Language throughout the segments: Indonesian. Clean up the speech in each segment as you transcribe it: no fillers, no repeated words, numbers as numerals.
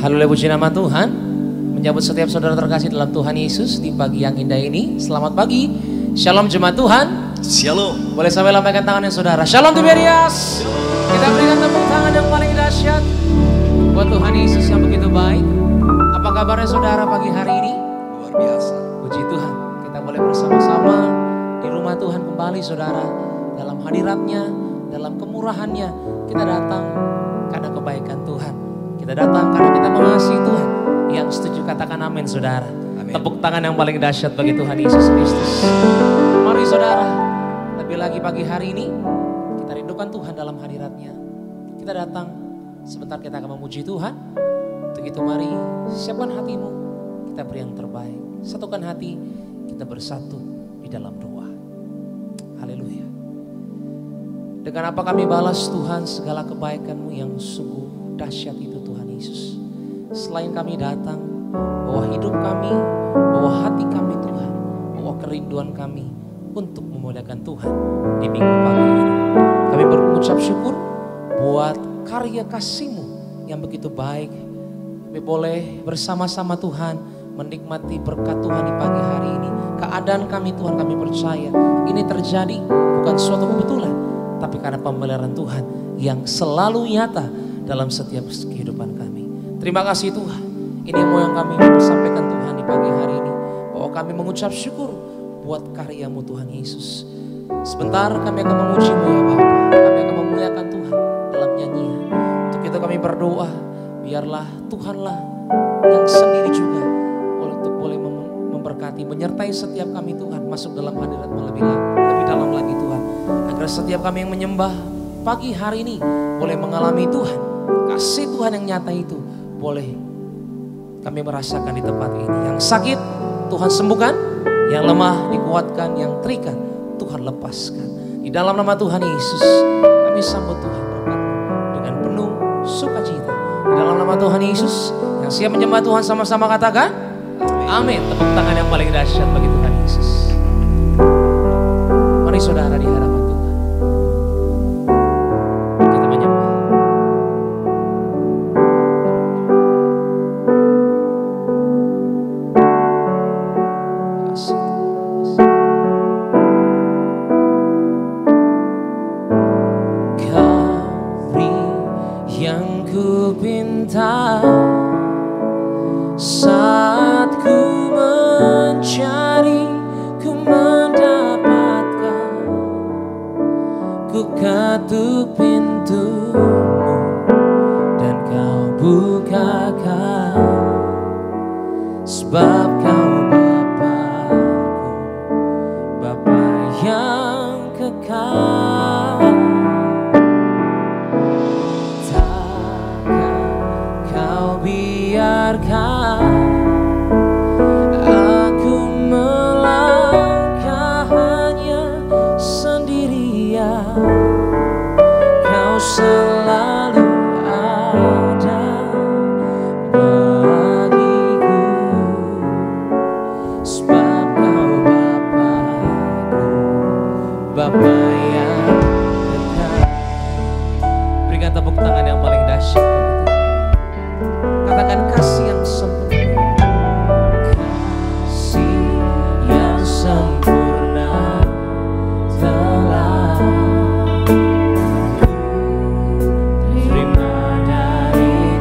Haleluya, puji nama Tuhan. Menyambut setiap saudara terkasih dalam Tuhan Yesus di pagi yang indah ini. Selamat pagi. Shalom jemaat Tuhan. Shalom. Boleh sampai lambaikan tangannya saudara. Shalom Tiberias. Kita berikan tepuk tangan yang paling dahsyat buat Tuhan Yesus yang begitu baik. Apa kabarnya saudara pagi hari ini? Luar biasa. Puji Tuhan. Kita boleh bersama-sama di rumah Tuhan kembali saudara. Dalam hadiratnya, dalam kemurahannya. Kita datang karena kebaikan Tuhan. Kita datang karena kita mengasihi Tuhan. Yang setuju katakan amin saudara. Amin. Tepuk tangan yang paling dahsyat bagi Tuhan Yesus Kristus. Mari saudara, lebih lagi pagi hari ini kita rindukan Tuhan dalam hadiratnya. Kita datang, sebentar kita akan memuji Tuhan. Untuk itu mari siapkan hatimu, kita beri yang terbaik. Satukan hati, kita bersatu di dalam doa. Haleluya. Dengan apa kami balas Tuhan segala kebaikan-Mu yang sungguh dahsyat itu Tuhan Yesus. Selain kami datang, bawa hidup kami, bawa hati kami Tuhan, bawa kerinduan kami untuk memuliakan Tuhan di minggu pagi ini. Kami berucap syukur buat karya kasih-Mu yang begitu baik. Kami boleh bersama-sama Tuhan menikmati berkat Tuhan di pagi hari ini. Keadaan kami Tuhan, kami percaya ini terjadi bukan suatu kebetulan, tapi karena pemeliharaan Tuhan yang selalu nyata dalam setiap kehidupan kami. Terima kasih Tuhan. Ini yang kami mau sampaikan Tuhan di pagi hari ini. Bahwa kami mengucap syukur buat karya-Mu Tuhan Yesus. Sebentar kami akan memuji-Mu ya Bapa. Kami akan memuliakan Tuhan dalam nyanyian. Untuk itu kami berdoa, biarlah Tuhanlah yang sendiri juga untuk boleh memberkati, menyertai setiap kami Tuhan masuk dalam hadirat-Mu lebih dalam lagi Tuhan. Agar setiap kami yang menyembah pagi hari ini boleh mengalami Tuhan, kasih Tuhan yang nyata itu boleh kami merasakan di tempat ini. Yang sakit Tuhan sembuhkan, yang lemah dikuatkan, yang terikat Tuhan lepaskan. Di dalam nama Tuhan Yesus kami sambut Tuhan berkat-Mu dengan penuh sukacita. Di dalam nama Tuhan Yesus, yang siap menyembah Tuhan sama-sama katakan amin. Tepuk tangan yang paling dahsyat bagi Tuhan Yesus. Mari saudara di hadapan Tuhan kita menyembah. Saat ku mencari, ku mendapatkan, ku ketuk pintu-Mu dan Kau bukakan. Sebab Kau Bapa-Ku, Bapa yang kekal. Takkan Kau biarkan aku melangkah hanya sendirian. Kau selalu ada bagiku. Sebab Kau Bapa-Ku, Bapa yang kekal. Berikan tepuk tangan yang paling dahsyat. Katakan kasih yang sempurna. Kasih yang sempurna telah ku terima dari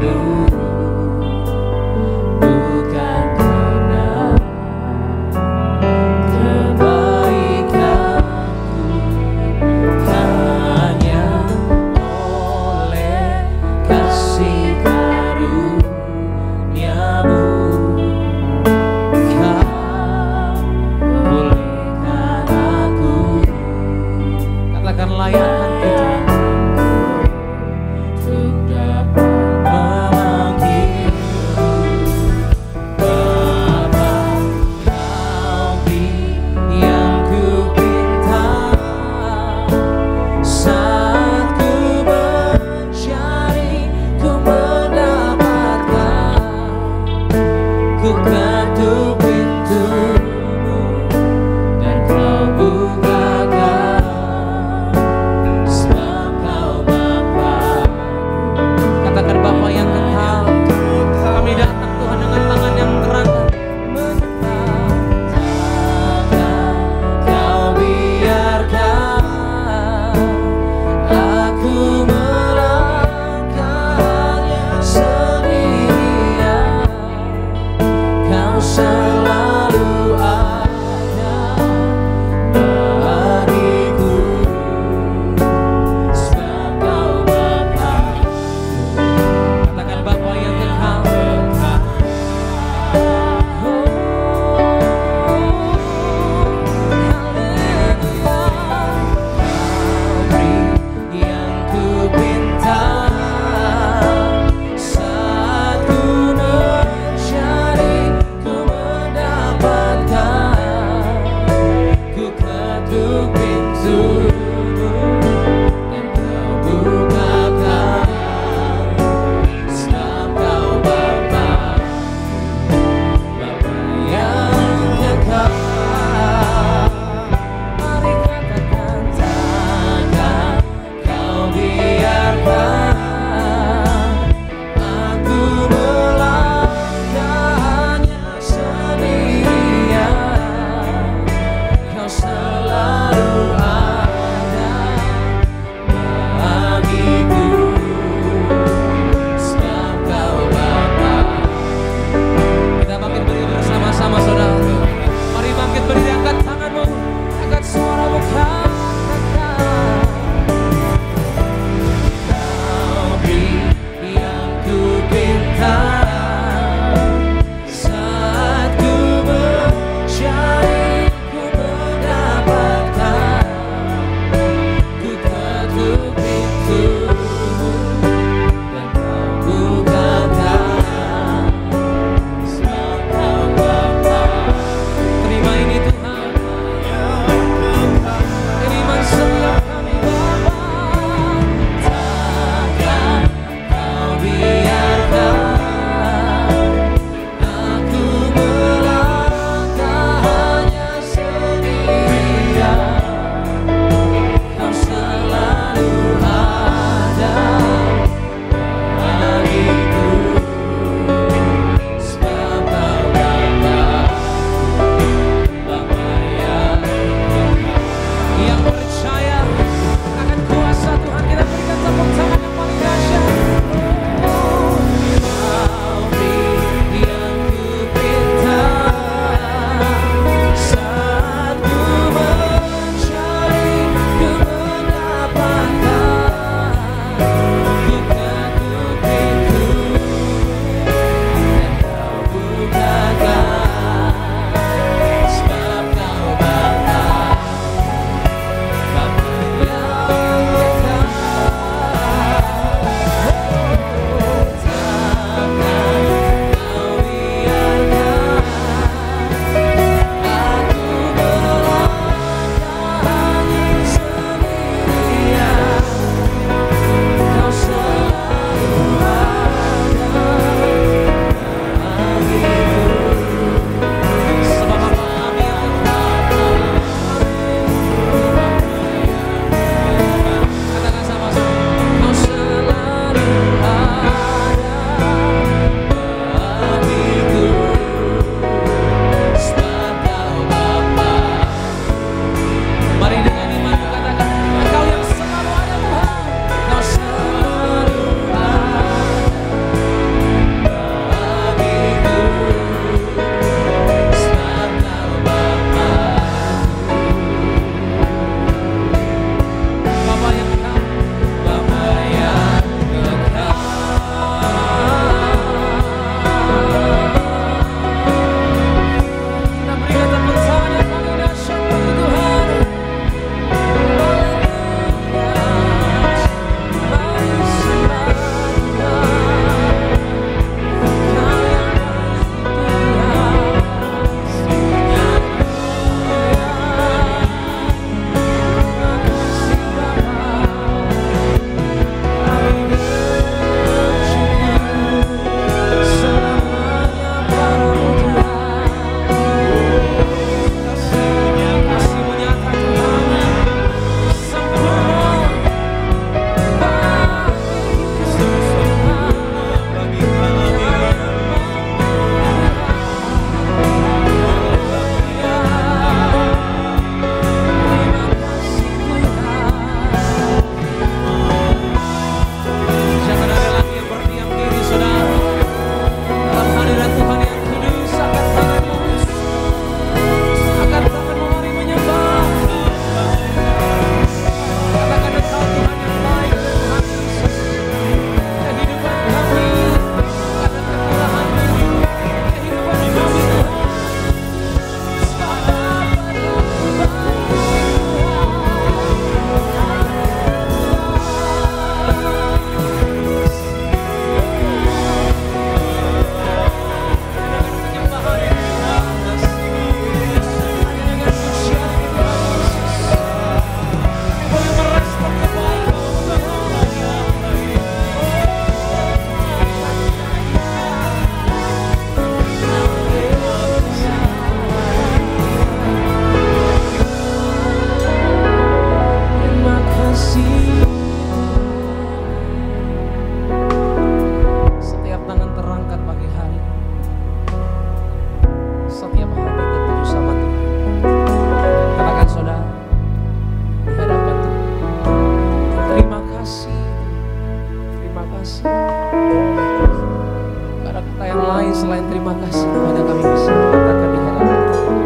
selain terima kasih kepada kami bisa katakan di hadapan Tuhan.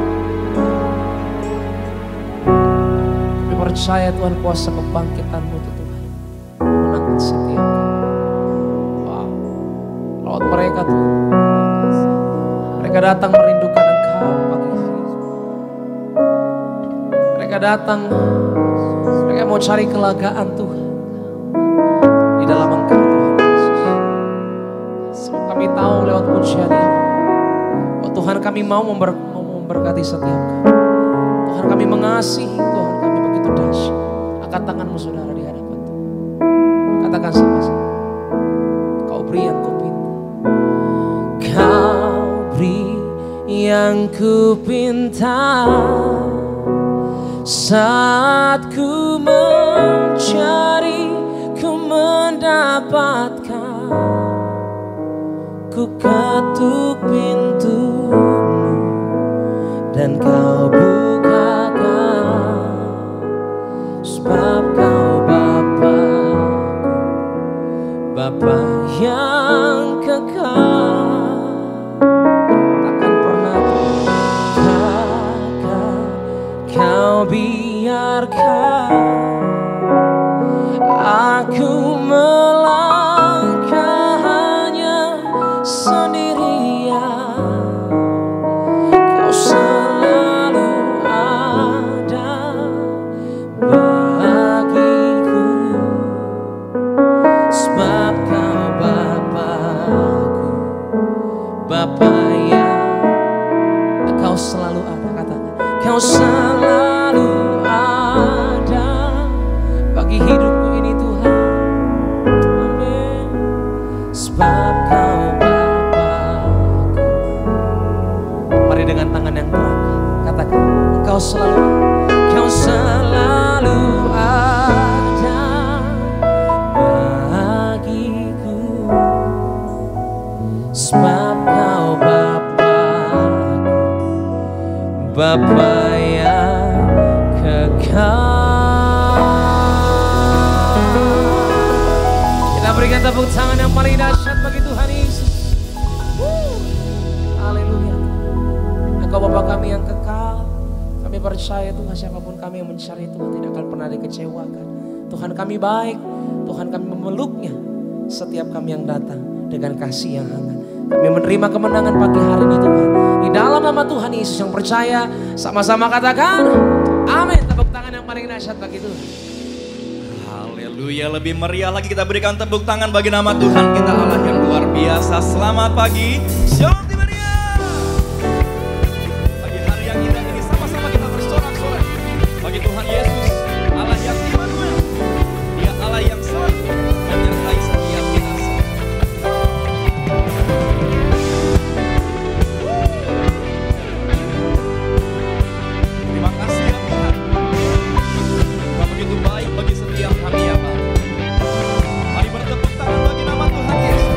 Kami percaya Tuhan kuasa kebangkitan-Mu itu Tuhan memenangkan setiap kami. Wow. Lewat mereka Tuhan, mereka datang merindukan Engkau pagi hari. Mereka datang, mereka mau cari kelegaan Tuhan di dalam Engkau Tuhan Yesus. Sebab kami tahu lewat pujian ini, oh Tuhan kami mau memberkati setiap kami. Tuhan kami mengasihi, Tuhan kami begitu dahsyat. Angkat tanganmu saudara di hadapan Tuhan. Katakan sama-sama, Kau beri yang Ku pinta. Kau beri yang Ku pinta. Saat ku mencari, ku mendapatkan. Ku ketuk pintu-Mu dan Kau bukakan. Sebab Kau Bapa yang kekal. Takkan pernah Kau biarkan aku melangkah hanya sendirian. Kau selalu ada bagiku. Sebab Kau Bapa-Ku, Bapa yang Kau selalu ada. Katakan, Kau selalu ada bagi hidupku ini Tuhan. Amin. Sebab Kau Bapa-Ku. Mari dengan tangan yang terangkat katakan, Kau selalu ada bagiku. Sebab Kau Bapa yang kekal. Kita berikan tepuk tangan yang paling dahsyat bagi Tuhan Yesus. Haleluya. Engkau Bapa kami yang kekal. Kami percaya Tuhan, siapapun kami yang mencari Tuhan tidak akan pernah dikecewakan. Tuhan kami baik, Tuhan kami memeluknya setiap kami yang datang dengan kasih yang hangat. Kami menerima kemenangan pagi hari ini Tuhan. Di dalam nama Tuhan Yesus yang percaya, sama-sama katakan amin. Tepuk tangan yang paling dahsyat bagi Tuhan. Haleluya, lebih meriah lagi kita berikan tepuk tangan bagi nama Tuhan kita, Allah yang luar biasa. Selamat pagi, Shalom Tiberia. Pagi hari yang indah ini sama-sama kita bersorak-sorai bagi Tuhan Yesus, Allah yang Immanuel. Dia Allah yang selalu menyertai setiap kita. Terima kasih ya Tuhan, Kau begitu baik bagi setiap kami ya Pak. Mari bertepuk tangan bagi nama Tuhan Yesus.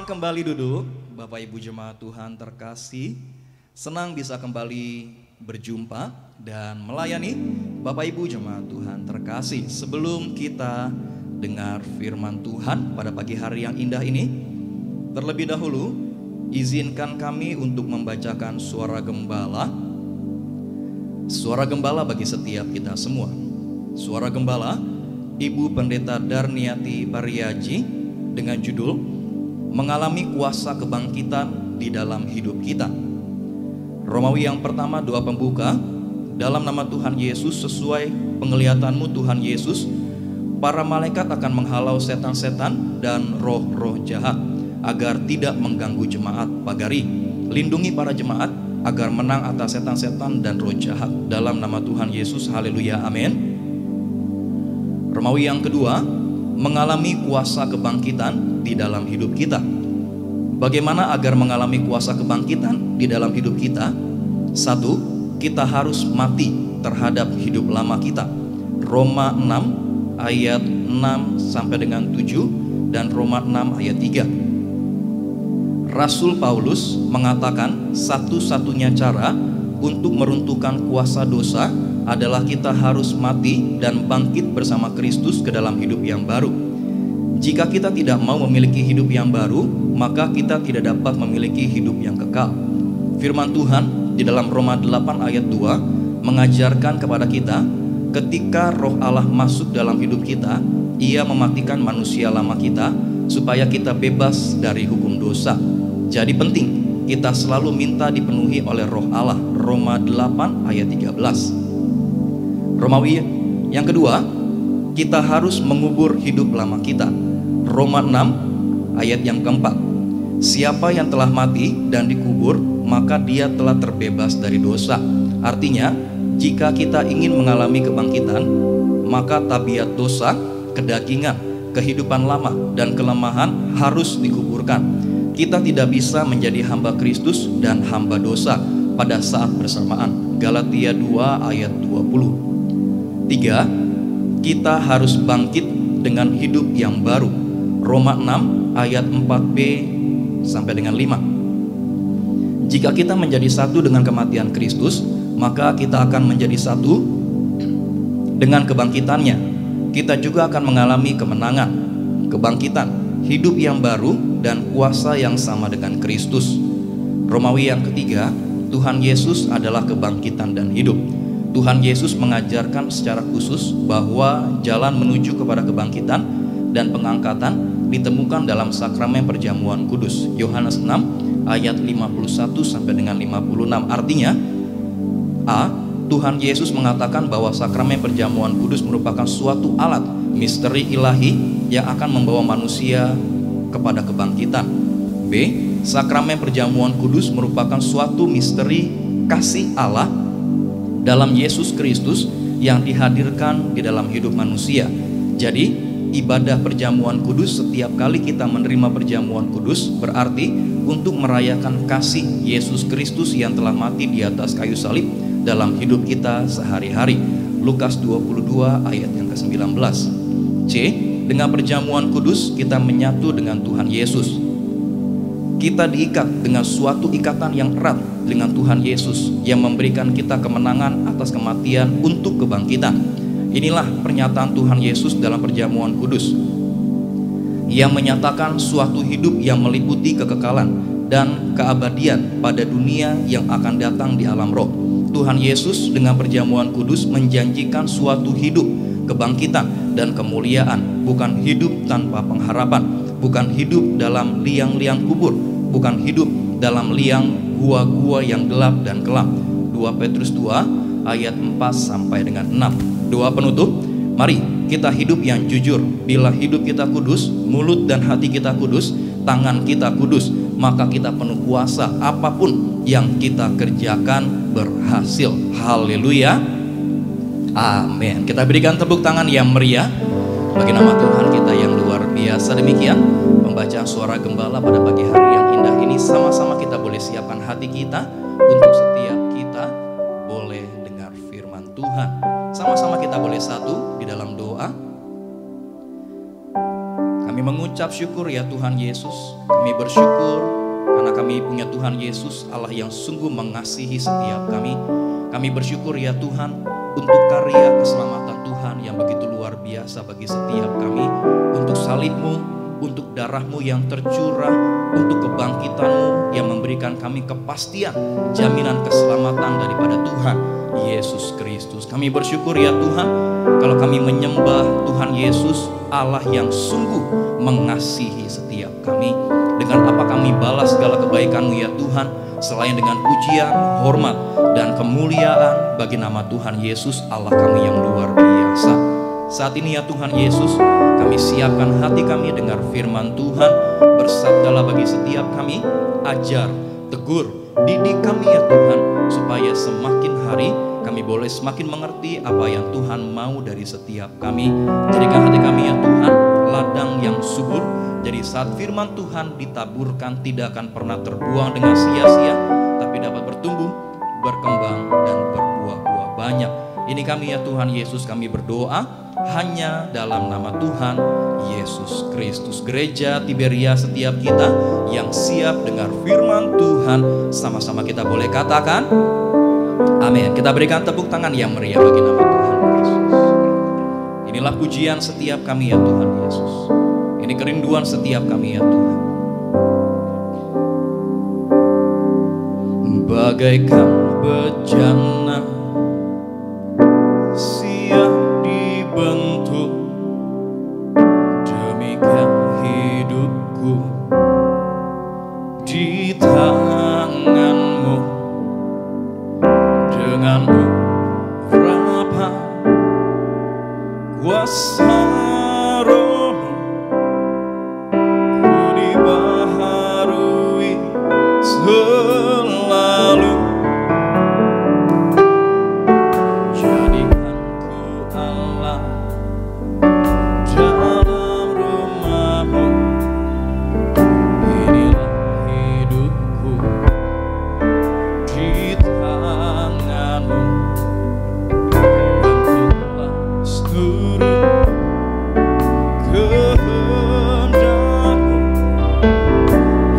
Silakan kembali duduk, Bapak Ibu jemaat Tuhan terkasih. Senang bisa kembali berjumpa dan melayani Bapak Ibu jemaat Tuhan terkasih. Sebelum kita dengar firman Tuhan pada pagi hari yang indah ini, terlebih dahulu izinkan kami untuk membacakan suara gembala. Suara gembala bagi setiap kita semua. Suara gembala Ibu Pendeta Darniati Pariaji dengan judul Mengalami Kuasa Kebangkitan di dalam Hidup Kita. Romawi yang pertama, doa pembuka. Dalam nama Tuhan Yesus, sesuai penglihatanmu Tuhan Yesus, para malaikat akan menghalau setan-setan dan roh-roh jahat agar tidak mengganggu jemaat pagari. Lindungi para jemaat agar menang atas setan-setan dan roh jahat. Dalam nama Tuhan Yesus, haleluya, amin. Romawi yang kedua, mengalami kuasa kebangkitan di dalam hidup kita. Bagaimana agar mengalami kuasa kebangkitan di dalam hidup kita? Satu, kita harus mati terhadap hidup lama kita. Roma 6 ayat 6 sampai dengan 7 dan Roma 6 ayat 3. Rasul Paulus mengatakan satu-satunya cara untuk meruntuhkan kuasa dosa adalah kita harus mati dan bangkit bersama Kristus ke dalam hidup yang baru. Jika kita tidak mau memiliki hidup yang baru, maka kita tidak dapat memiliki hidup yang kekal. Firman Tuhan di dalam Roma 8 ayat 2 mengajarkan kepada kita, ketika Roh Allah masuk dalam hidup kita, Ia mematikan manusia lama kita supaya kita bebas dari hukum dosa. Jadi penting kita selalu minta dipenuhi oleh Roh Allah. Roma 8 ayat 13. Romawi yang kedua, kita harus mengubur hidup lama kita. Roma 6 ayat yang keempat. Siapa yang telah mati dan dikubur, maka dia telah terbebas dari dosa. Artinya, jika kita ingin mengalami kebangkitan, maka tabiat dosa, kedagingan, kehidupan lama, dan kelemahan harus dikuburkan. Kita tidak bisa menjadi hamba Kristus dan hamba dosa pada saat bersamaan. Galatia 2 ayat 20. 3. Kita harus bangkit dengan hidup yang baru. Roma 6 ayat 4b sampai dengan 5. Jika kita menjadi satu dengan kematian Kristus, maka kita akan menjadi satu dengan kebangkitannya. Kita juga akan mengalami kemenangan, kebangkitan, hidup yang baru, dan kuasa yang sama dengan Kristus. Romawi yang ketiga, Tuhan Yesus adalah kebangkitan dan hidup. Tuhan Yesus mengajarkan secara khusus bahwa jalan menuju kepada kebangkitan dan pengangkatan ditemukan dalam sakramen perjamuan kudus. Yohanes 6 ayat 51 sampai dengan 56. Artinya, A. Tuhan Yesus mengatakan bahwa sakramen perjamuan kudus merupakan suatu alat misteri ilahi yang akan membawa manusia kepada kebangkitan. B. Sakramen perjamuan kudus merupakan suatu misteri kasih Allah dalam Yesus Kristus yang dihadirkan di dalam hidup manusia. Jadi, ibadah perjamuan kudus, setiap kali kita menerima perjamuan kudus, berarti untuk merayakan kasih Yesus Kristus yang telah mati di atas kayu salib dalam hidup kita sehari-hari. Lukas 22 ayat yang ke-19. C. Dengan perjamuan kudus kita menyatu dengan Tuhan Yesus. Kita diikat dengan suatu ikatan yang erat dengan Tuhan Yesus yang memberikan kita kemenangan atas kematian untuk kebangkitan. Inilah pernyataan Tuhan Yesus dalam perjamuan kudus yang menyatakan suatu hidup yang meliputi kekekalan dan keabadian pada dunia yang akan datang di alam roh. Tuhan Yesus dengan perjamuan kudus menjanjikan suatu hidup, kebangkitan dan kemuliaan, bukan hidup tanpa pengharapan, bukan hidup dalam liang-liang kubur, bukan hidup dalam liang gua-gua yang gelap dan kelam. 2 Petrus 2 ayat 4 sampai dengan 6. Doa penutup, mari kita hidup yang jujur. Bila hidup kita kudus, mulut dan hati kita kudus, tangan kita kudus, maka kita penuh kuasa. Apapun yang kita kerjakan berhasil. Haleluya, amin. Kita berikan tepuk tangan yang meriah bagi nama Tuhan kita yang luar biasa. Demikian pembacaan suara gembala pada pagi hari yang indah ini. Sama-sama kita boleh siapkan hati kita untuk setiap kita boleh dengar firman Tuhan. Sama-sama kita boleh satu di dalam doa. Kami Kami mengucap syukur ya Tuhan Yesus. Kami bersyukur karena kami punya Tuhan Yesus, Allah yang sungguh mengasihi setiap kami. Kami bersyukur ya Tuhan untuk karya keselamatan Tuhan yang begitu luar biasa bagi setiap kami. Untuk salib-Mu, untuk darah-Mu yang tercurah, untuk kebangkitan-Mu yang memberikan kami kepastian, jaminan keselamatan daripada Tuhan Yesus Kristus. Kami bersyukur ya Tuhan, kalau kami menyembah Tuhan Yesus, Allah yang sungguh mengasihi setiap kami. Dengan apa kami balas segala kebaikan-Mu ya Tuhan, selain dengan pujian, hormat, dan kemuliaan bagi nama Tuhan Yesus, Allah kami yang luar biasa. Saat ini ya Tuhan Yesus, kami siapkan hati kami dengar firman Tuhan. Bersabdalah bagi setiap kami, ajar, tegur, didik kami ya Tuhan, supaya semakin hari kami boleh semakin mengerti apa yang Tuhan mau dari setiap kami. Jadikan hati kami ya Tuhan ladang yang subur. Jadi saat firman Tuhan ditaburkan tidak akan pernah terbuang dengan sia-sia, tapi dapat bertumbuh, berkembang, dan berbuah-buah banyak. Ini kami ya Tuhan Yesus, kami berdoa hanya dalam nama Tuhan Yesus Kristus. Gereja Tiberia setiap kita yang siap dengar firman Tuhan, sama-sama kita boleh katakan amin. Kita berikan tepuk tangan yang meriah bagi nama Tuhan Yesus. Inilah pujian setiap kami ya Tuhan Yesus. Ini kerinduan setiap kami ya Tuhan. Bagaikan bejana siap dibentuk, demikian hidupku di tangan-Mu. Dengan berapa kuasa Roh-Mu, ku dibaharui selalu. Jadikan ku Allah dalam rumah-Mu. Inilah hidupku di tangan-Mu. Bentuklah seluruh kehendak-Mu.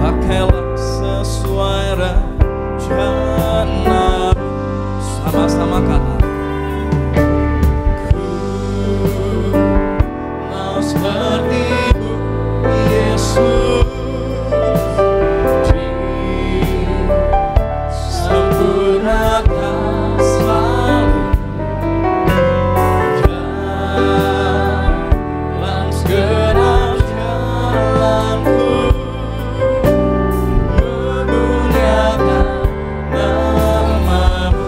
Pakailah sesuai rencana-Mu. Sama-sama kata, ku mau seperti-Mu Yesus, disempurnakan selalu dalam segenap jalanku, memuliakan nama-Mu.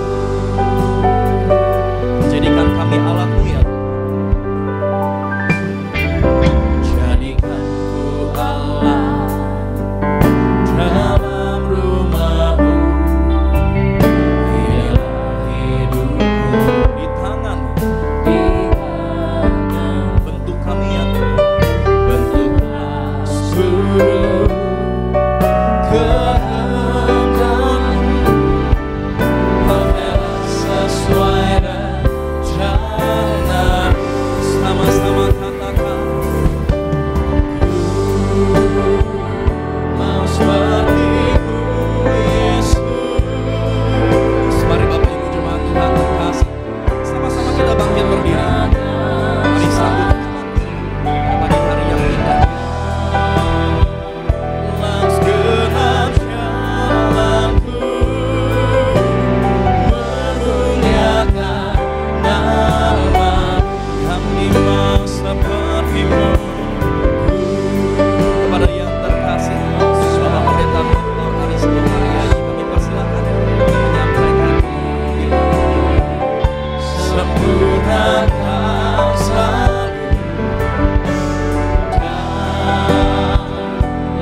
Jadikan kami alat-Mu ya Tuhan. Jadikan ku Allah dalam rumah-Mu. Inilah hidupku di tangan-Mu. Bentuk kami ya Tuhan. Bentuklah seluruh kehendak-Mu. Pakailah sesuai rencana-Mu. Sama-sama katakan, ku mau seperti-Mu Yesus. Mari Bapak Ibu jemaat Tuhan terkasih, sama-sama kita bangkit berdiri. Mari sambut pada pagi hari yang indah. Dalam segenap jalanku, memuliakan nama. Kami mau seperti-Mu. Kepada yang terkasih, Bapak Pendeta Dr. Aristo Haryadi, kami persilakan menyampaikan sempurnakan selalu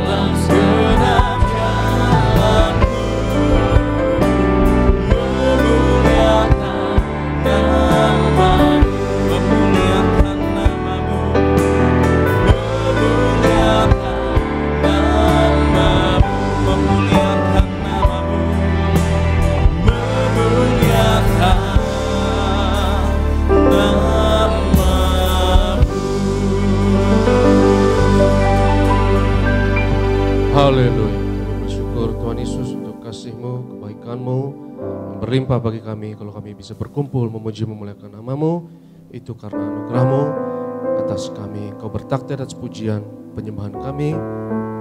dalam segenap jalanku, memuliakan nama-Mu, memuliakan nama-Mu, memuliakan nama-Mu, memuliakan nama-Mu, memuliakan nama-Mu. Haleluya. Kami bersyukur Tuhan Yesus untuk kasih-Mu, kebaikan-Mu yang berlimpah bagi kami. Kalau kami bisa berkumpul memuji memuliakan nama-Mu, itu karena anugerah-Mu atas kami. Kau bertakdir atas pujian penyembahan kami,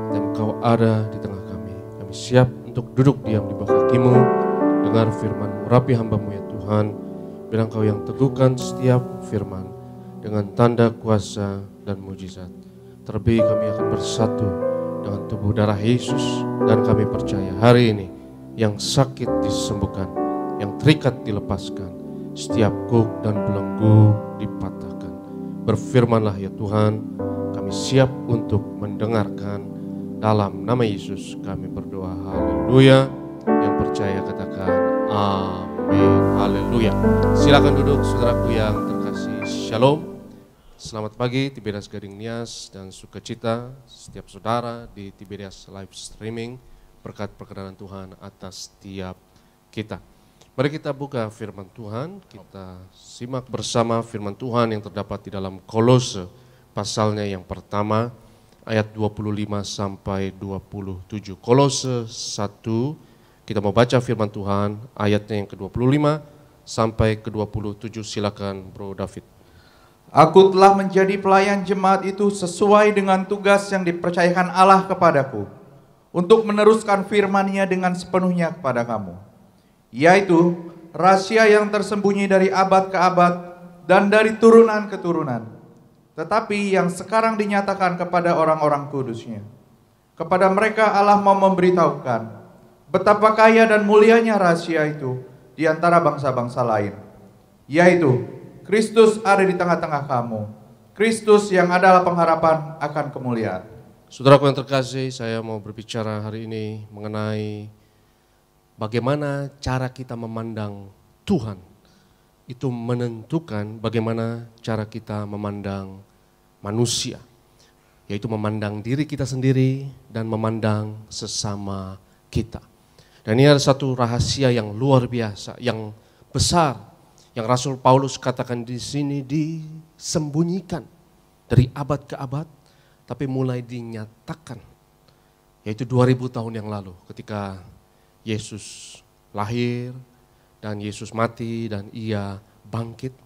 dan Kau ada di tengah kami. Kami siap untuk duduk diam di bawah kaki-Mu, dengar firman-Mu. Rapi hamba-Mu ya Tuhan, bilang Kau yang teguhkan setiap firman dengan tanda kuasa dan mujizat. Terlebih kami akan bersatu dengan tubuh darah Yesus, dan kami percaya hari ini yang sakit disembuhkan, yang terikat dilepaskan, setiap kuk dan belenggu dipatahkan. Berfirmanlah ya Tuhan, kami siap untuk mendengarkan. Dalam nama Yesus kami berdoa, haleluya. Yang percaya katakan amin, haleluya. Silakan duduk saudaraku yang terkasih, shalom. Selamat pagi Tiberias Gading Nias dan sukacita setiap saudara di Tiberias Live Streaming. Berkat perkenanan Tuhan atas setiap kita. Mari kita buka firman Tuhan, kita simak bersama firman Tuhan yang terdapat di dalam Kolose pasalnya yang pertama ayat 25 sampai 27. Kolose 1, kita mau baca firman Tuhan ayatnya yang ke-25 sampai ke-27. Silakan Bro David. Aku telah menjadi pelayan jemaat itu sesuai dengan tugas yang dipercayakan Allah kepadaku untuk meneruskan firman-Nya dengan sepenuhnya kepada kamu, yaitu rahasia yang tersembunyi dari abad ke abad dan dari turunan ke turunan, tetapi yang sekarang dinyatakan kepada orang-orang kudus-Nya. Kepada mereka Allah mau memberitahukan betapa kaya dan mulianya rahasia itu di antara bangsa-bangsa lain, yaitu Kristus ada di tengah-tengah kamu. Kristus yang adalah pengharapan akan kemuliaan. Saudaraku yang terkasih, saya mau berbicara hari ini mengenai bagaimana cara kita memandang Tuhan. Itu menentukan bagaimana cara kita memandang manusia. Yaitu memandang diri kita sendiri dan memandang sesama kita. Dan ini ada satu rahasia yang luar biasa, yang besar, yang Rasul Paulus katakan di sini, disembunyikan dari abad ke abad, tapi mulai dinyatakan, yaitu 2000 tahun yang lalu ketika Yesus lahir dan Yesus mati dan Ia bangkit.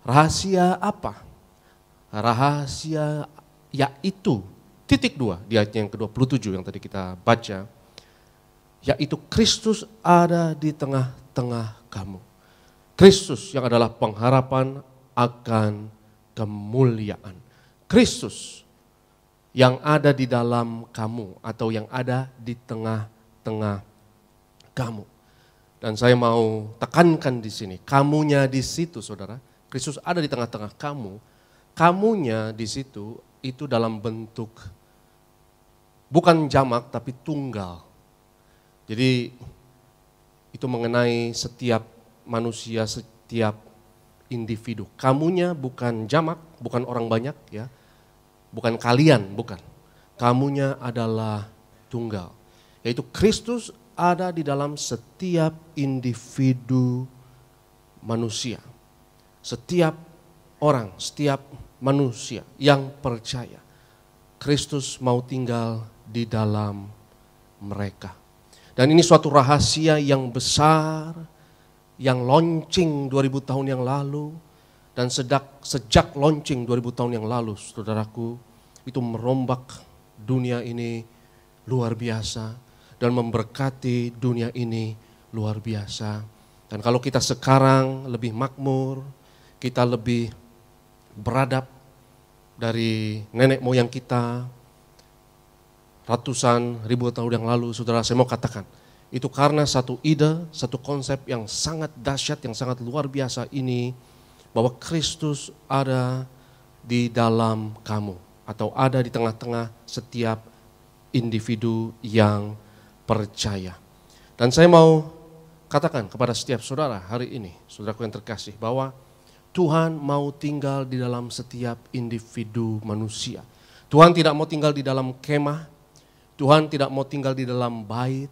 Rahasia apa? Rahasia yaitu titik 2 di ayatnya yang ke-27 yang tadi kita baca, yaitu Kristus ada di tengah-tengah kamu. Kristus yang adalah pengharapan akan kemuliaan. Kristus yang ada di dalam kamu atau yang ada di tengah-tengah kamu. Dan saya mau tekankan di sini, kamunya di situ saudara. Kristus ada di tengah-tengah kamu. Kamunya di situ itu dalam bentuk bukan jamak tapi tunggal. Jadi itu mengenai setiap manusia, setiap individu. Kamunya bukan jamak, bukan orang banyak ya. Bukan kalian, bukan. Kamunya adalah tunggal. Yaitu Kristus ada di dalam setiap individu manusia. Setiap orang, setiap manusia yang percaya. Kristus mau tinggal di dalam mereka. Dan ini suatu rahasia yang besar, yang launching 2000 tahun yang lalu, dan sejak launching 2000 tahun yang lalu, saudaraku, itu merombak dunia ini luar biasa, dan memberkati dunia ini luar biasa. Dan kalau kita sekarang lebih makmur, kita lebih beradab dari nenek moyang kita, ratusan ribu tahun yang lalu, saudara, saya mau katakan, itu karena satu ide, satu konsep yang sangat dahsyat, yang sangat luar biasa ini, bahwa Kristus ada di dalam kamu, atau ada di tengah-tengah setiap individu yang percaya. Dan saya mau katakan kepada setiap saudara hari ini, saudaraku yang terkasih, bahwa Tuhan mau tinggal di dalam setiap individu manusia. Tuhan tidak mau tinggal di dalam kemah, Tuhan tidak mau tinggal di dalam bait,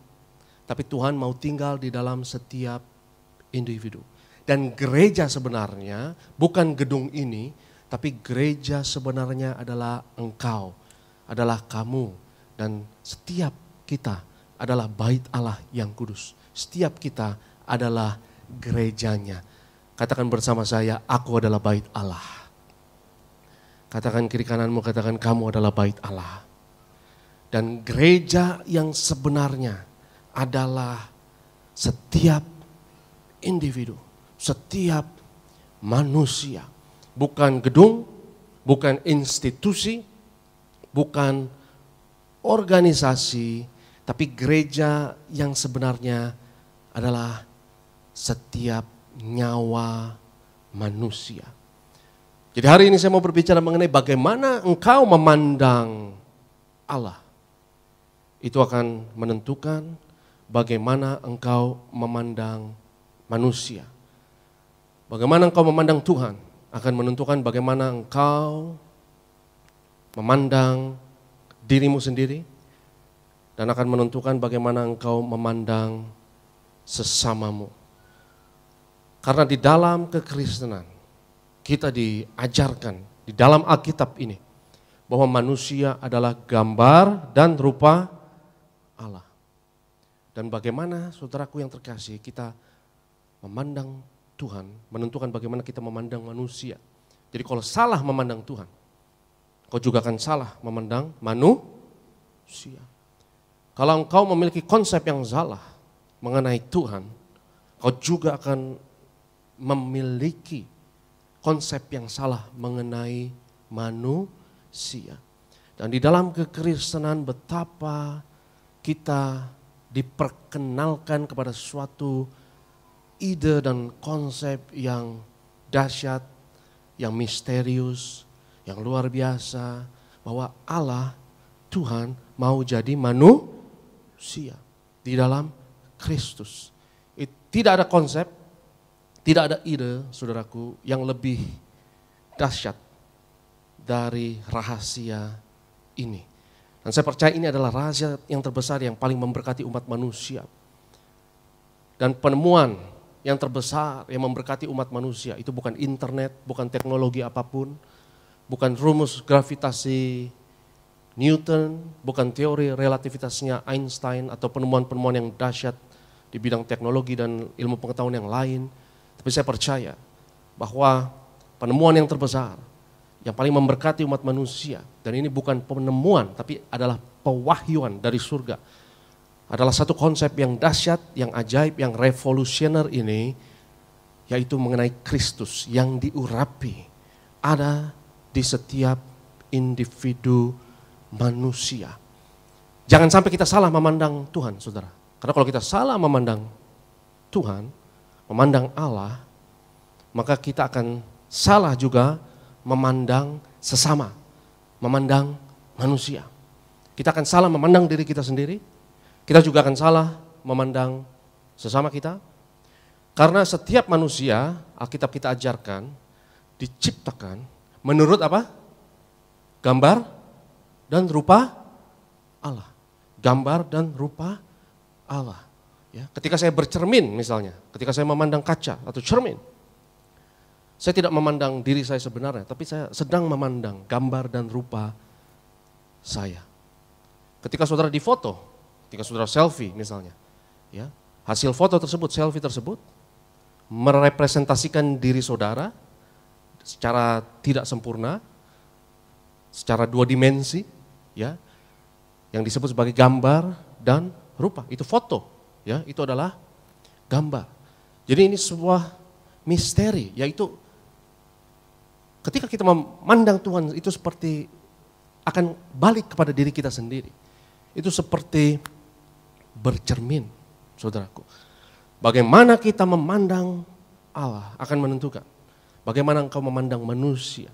tapi Tuhan mau tinggal di dalam setiap individu. Dan gereja sebenarnya bukan gedung ini, tapi gereja sebenarnya adalah engkau, adalah kamu, Dan setiap kita adalah bait Allah yang kudus. Setiap kita adalah gerejanya. Katakan bersama saya, aku adalah bait Allah. Katakan kiri kananmu, katakan kamu adalah bait Allah. Dan gereja yang sebenarnya adalah setiap individu, setiap manusia. Bukan gedung, bukan institusi, bukan organisasi, tapi gereja yang sebenarnya adalah setiap nyawa manusia. Jadi hari ini saya mau berbicara mengenai bagaimana engkau memandang Allah. Itu akan menentukan bagaimana engkau memandang manusia. Bagaimana engkau memandang Tuhan akan menentukan bagaimana engkau memandang dirimu sendiri dan akan menentukan bagaimana engkau memandang sesamamu. Karena di dalam kekristenan kita diajarkan di dalam Alkitab ini bahwa manusia adalah gambar dan rupa Allah. Dan bagaimana saudaraku yang terkasih kita memandang Tuhan menentukan bagaimana kita memandang manusia. Jadi kalau salah memandang Tuhan, kau juga akan salah memandang manusia. Kalau engkau memiliki konsep yang salah mengenai Tuhan, kau juga akan memiliki konsep yang salah mengenai manusia. Dan di dalam kekristenan betapa kita diperkenalkan kepada suatu ide dan konsep yang dahsyat, yang misterius, yang luar biasa, bahwa Allah, Tuhan mau jadi manusia di dalam Kristus. Tidak ada konsep, tidak ada ide, saudaraku, yang lebih dahsyat dari rahasia ini. Dan saya percaya ini adalah rahasia yang terbesar yang paling memberkati umat manusia. Dan penemuan yang terbesar yang memberkati umat manusia itu bukan internet, bukan teknologi apapun, bukan rumus gravitasi Newton, bukan teori relativitasnya Einstein atau penemuan-penemuan yang dahsyat di bidang teknologi dan ilmu pengetahuan yang lain. Tapi saya percaya bahwa penemuan yang terbesar yang paling memberkati umat manusia, dan ini bukan penemuan tapi adalah pewahyuan dari surga, adalah satu konsep yang dahsyat, yang ajaib, yang revolusioner ini, yaitu mengenai Kristus yang diurapi ada di setiap individu manusia. Jangan sampai kita salah memandang Tuhan, saudara. Karena kalau kita salah memandang Tuhan, memandang Allah, maka kita akan salah juga memandang sesama, memandang manusia. Kita akan salah memandang diri kita sendiri, kita juga akan salah memandang sesama kita. Karena setiap manusia, Alkitab kita ajarkan, diciptakan menurut apa? Gambar dan rupa Allah. Gambar dan rupa Allah. Ya, ketika saya bercermin misalnya, ketika saya memandang kaca atau cermin, saya tidak memandang diri saya sebenarnya, tapi saya sedang memandang gambar dan rupa saya. Ketika saudara difoto, ketika saudara selfie misalnya, ya, hasil foto tersebut, selfie tersebut, merepresentasikan diri saudara secara tidak sempurna, secara dua dimensi, ya, yang disebut sebagai gambar dan rupa. Itu foto, ya, itu adalah gambar. Jadi ini sebuah misteri, yaitu ketika kita memandang Tuhan itu seperti akan balik kepada diri kita sendiri. Itu seperti bercermin, saudaraku. Bagaimana kita memandang Allah akan menentukan bagaimana engkau memandang manusia,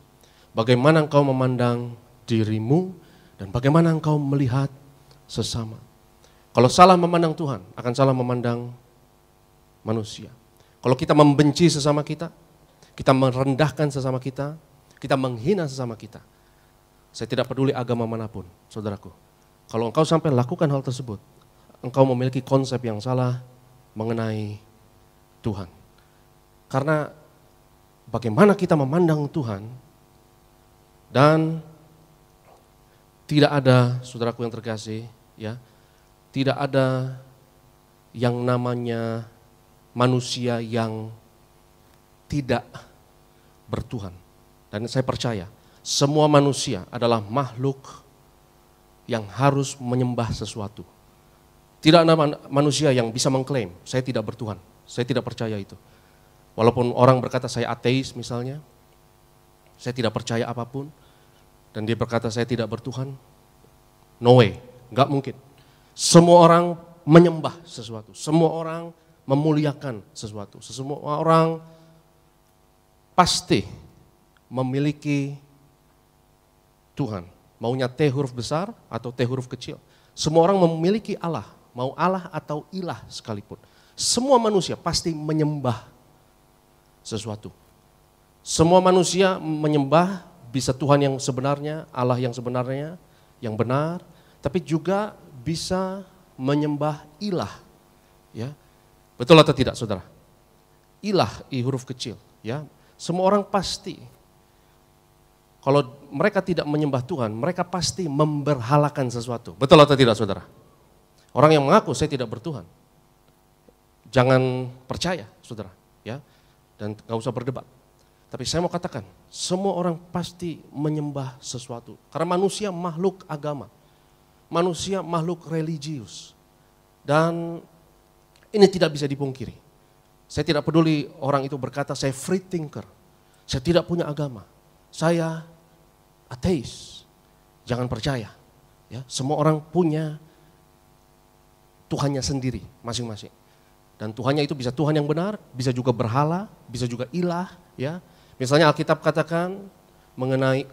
bagaimana engkau memandang dirimu, dan bagaimana engkau melihat sesama. Kalau salah memandang Tuhan, akan salah memandang manusia. Kalau kita membenci sesama kita merendahkan sesama kita menghina sesama kita. Saya tidak peduli agama manapun, saudaraku. Kalau engkau sampai lakukan hal tersebut, engkau memiliki konsep yang salah mengenai Tuhan. Karena bagaimana kita memandang Tuhan dan Tidak ada, saudaraku yang terkasih, ya, tidak ada yang namanya manusia yang tidak bertuhan. Dan saya percaya, semua manusia adalah makhluk yang harus menyembah sesuatu. Tidak ada manusia yang bisa mengklaim, saya tidak bertuhan, saya tidak percaya itu. Walaupun orang berkata saya ateis misalnya, saya tidak percaya apapun, dan dia berkata saya tidak bertuhan, no way, enggak mungkin. Semua orang menyembah sesuatu, semua orang memuliakan sesuatu, semua orang pasti memiliki Tuhan. Maunya T huruf besar atau T huruf kecil. Semua orang memiliki Allah, mau Allah atau ilah sekalipun. Semua manusia pasti menyembah sesuatu. Semua manusia menyembah bisa Tuhan yang sebenarnya, Allah yang sebenarnya, yang benar, tapi juga bisa menyembah ilah. Ya. Betul atau tidak, saudara? Ilah, I huruf kecil. Ya. Semua orang pasti, kalau mereka tidak menyembah Tuhan, mereka pasti memberhalakan sesuatu. Betul atau tidak, saudara? Orang yang mengaku saya tidak bertuhan, jangan percaya, saudara. Ya. Dan gak usah berdebat. Tapi saya mau katakan, semua orang pasti menyembah sesuatu. Karena manusia makhluk agama, manusia makhluk religius. Dan ini tidak bisa dipungkiri. Saya tidak peduli orang itu berkata saya free thinker, saya tidak punya agama, saya ateis. Jangan percaya. Ya, semua orang punya Tuhannya sendiri masing-masing. Dan Tuhannya itu bisa Tuhan yang benar, bisa juga berhala, bisa juga ilah. Ya. Misalnya Alkitab katakan mengenai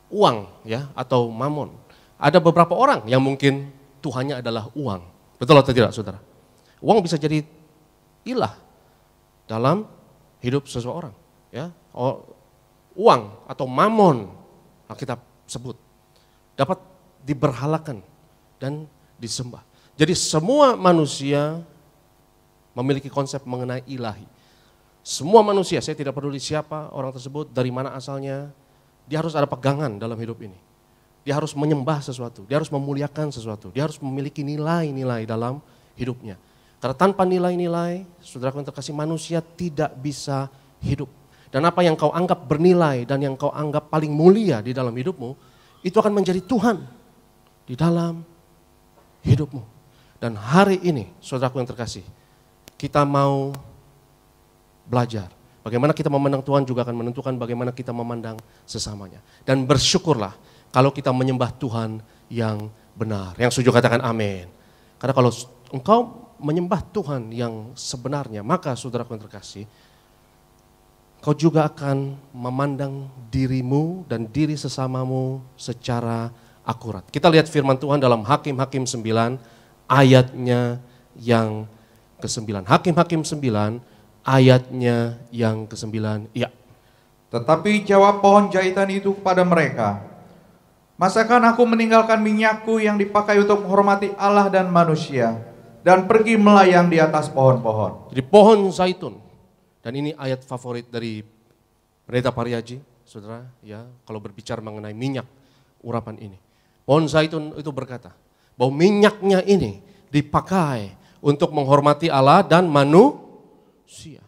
uang, ya, atau mamon. Ada beberapa orang yang mungkin Tuhannya adalah uang. Betul atau tidak, saudara? Uang bisa jadi ilah dalam hidup seseorang. Ya. Uang atau mamon, Alkitab sebut, dapat diberhalakan dan disembah. Jadi semua manusia memiliki konsep mengenai ilahi. Semua manusia, saya tidak peduli siapa orang tersebut, dari mana asalnya, dia harus ada pegangan dalam hidup ini. Dia harus menyembah sesuatu, dia harus memuliakan sesuatu, dia harus memiliki nilai-nilai dalam hidupnya. Karena tanpa nilai-nilai, saudaraku yang terkasih, manusia tidak bisa hidup. Dan apa yang kau anggap bernilai dan yang kau anggap paling mulia di dalam hidupmu, itu akan menjadi Tuhan di dalam hidupmu. Dan hari ini, saudaraku yang terkasih, kita mau belajar. Bagaimana kita memandang Tuhan juga akan menentukan bagaimana kita memandang sesamanya. Dan bersyukurlah kalau kita menyembah Tuhan yang benar. Yang setuju katakan amin. Karena kalau engkau menyembah Tuhan yang sebenarnya, maka saudaraku yang terkasih, kau juga akan memandang dirimu dan diri sesamamu secara akurat. Kita lihat firman Tuhan dalam Hakim-Hakim 9 ayatnya yang ke-9. Hakim-Hakim 9 ayatnya yang ke-9. Iya. Tetapi jawab pohon jahitan itu kepada mereka, masakan aku meninggalkan minyakku yang dipakai untuk menghormati Allah dan manusia, dan pergi melayang di atas pohon-pohon. Jadi pohon zaitun, dan ini ayat favorit dari Pendeta Pariaji, saudara, ya, kalau berbicara mengenai minyak urapan ini. Pohon zaitun itu berkata bahwa minyaknya ini dipakai untuk menghormati Allah dan manusia.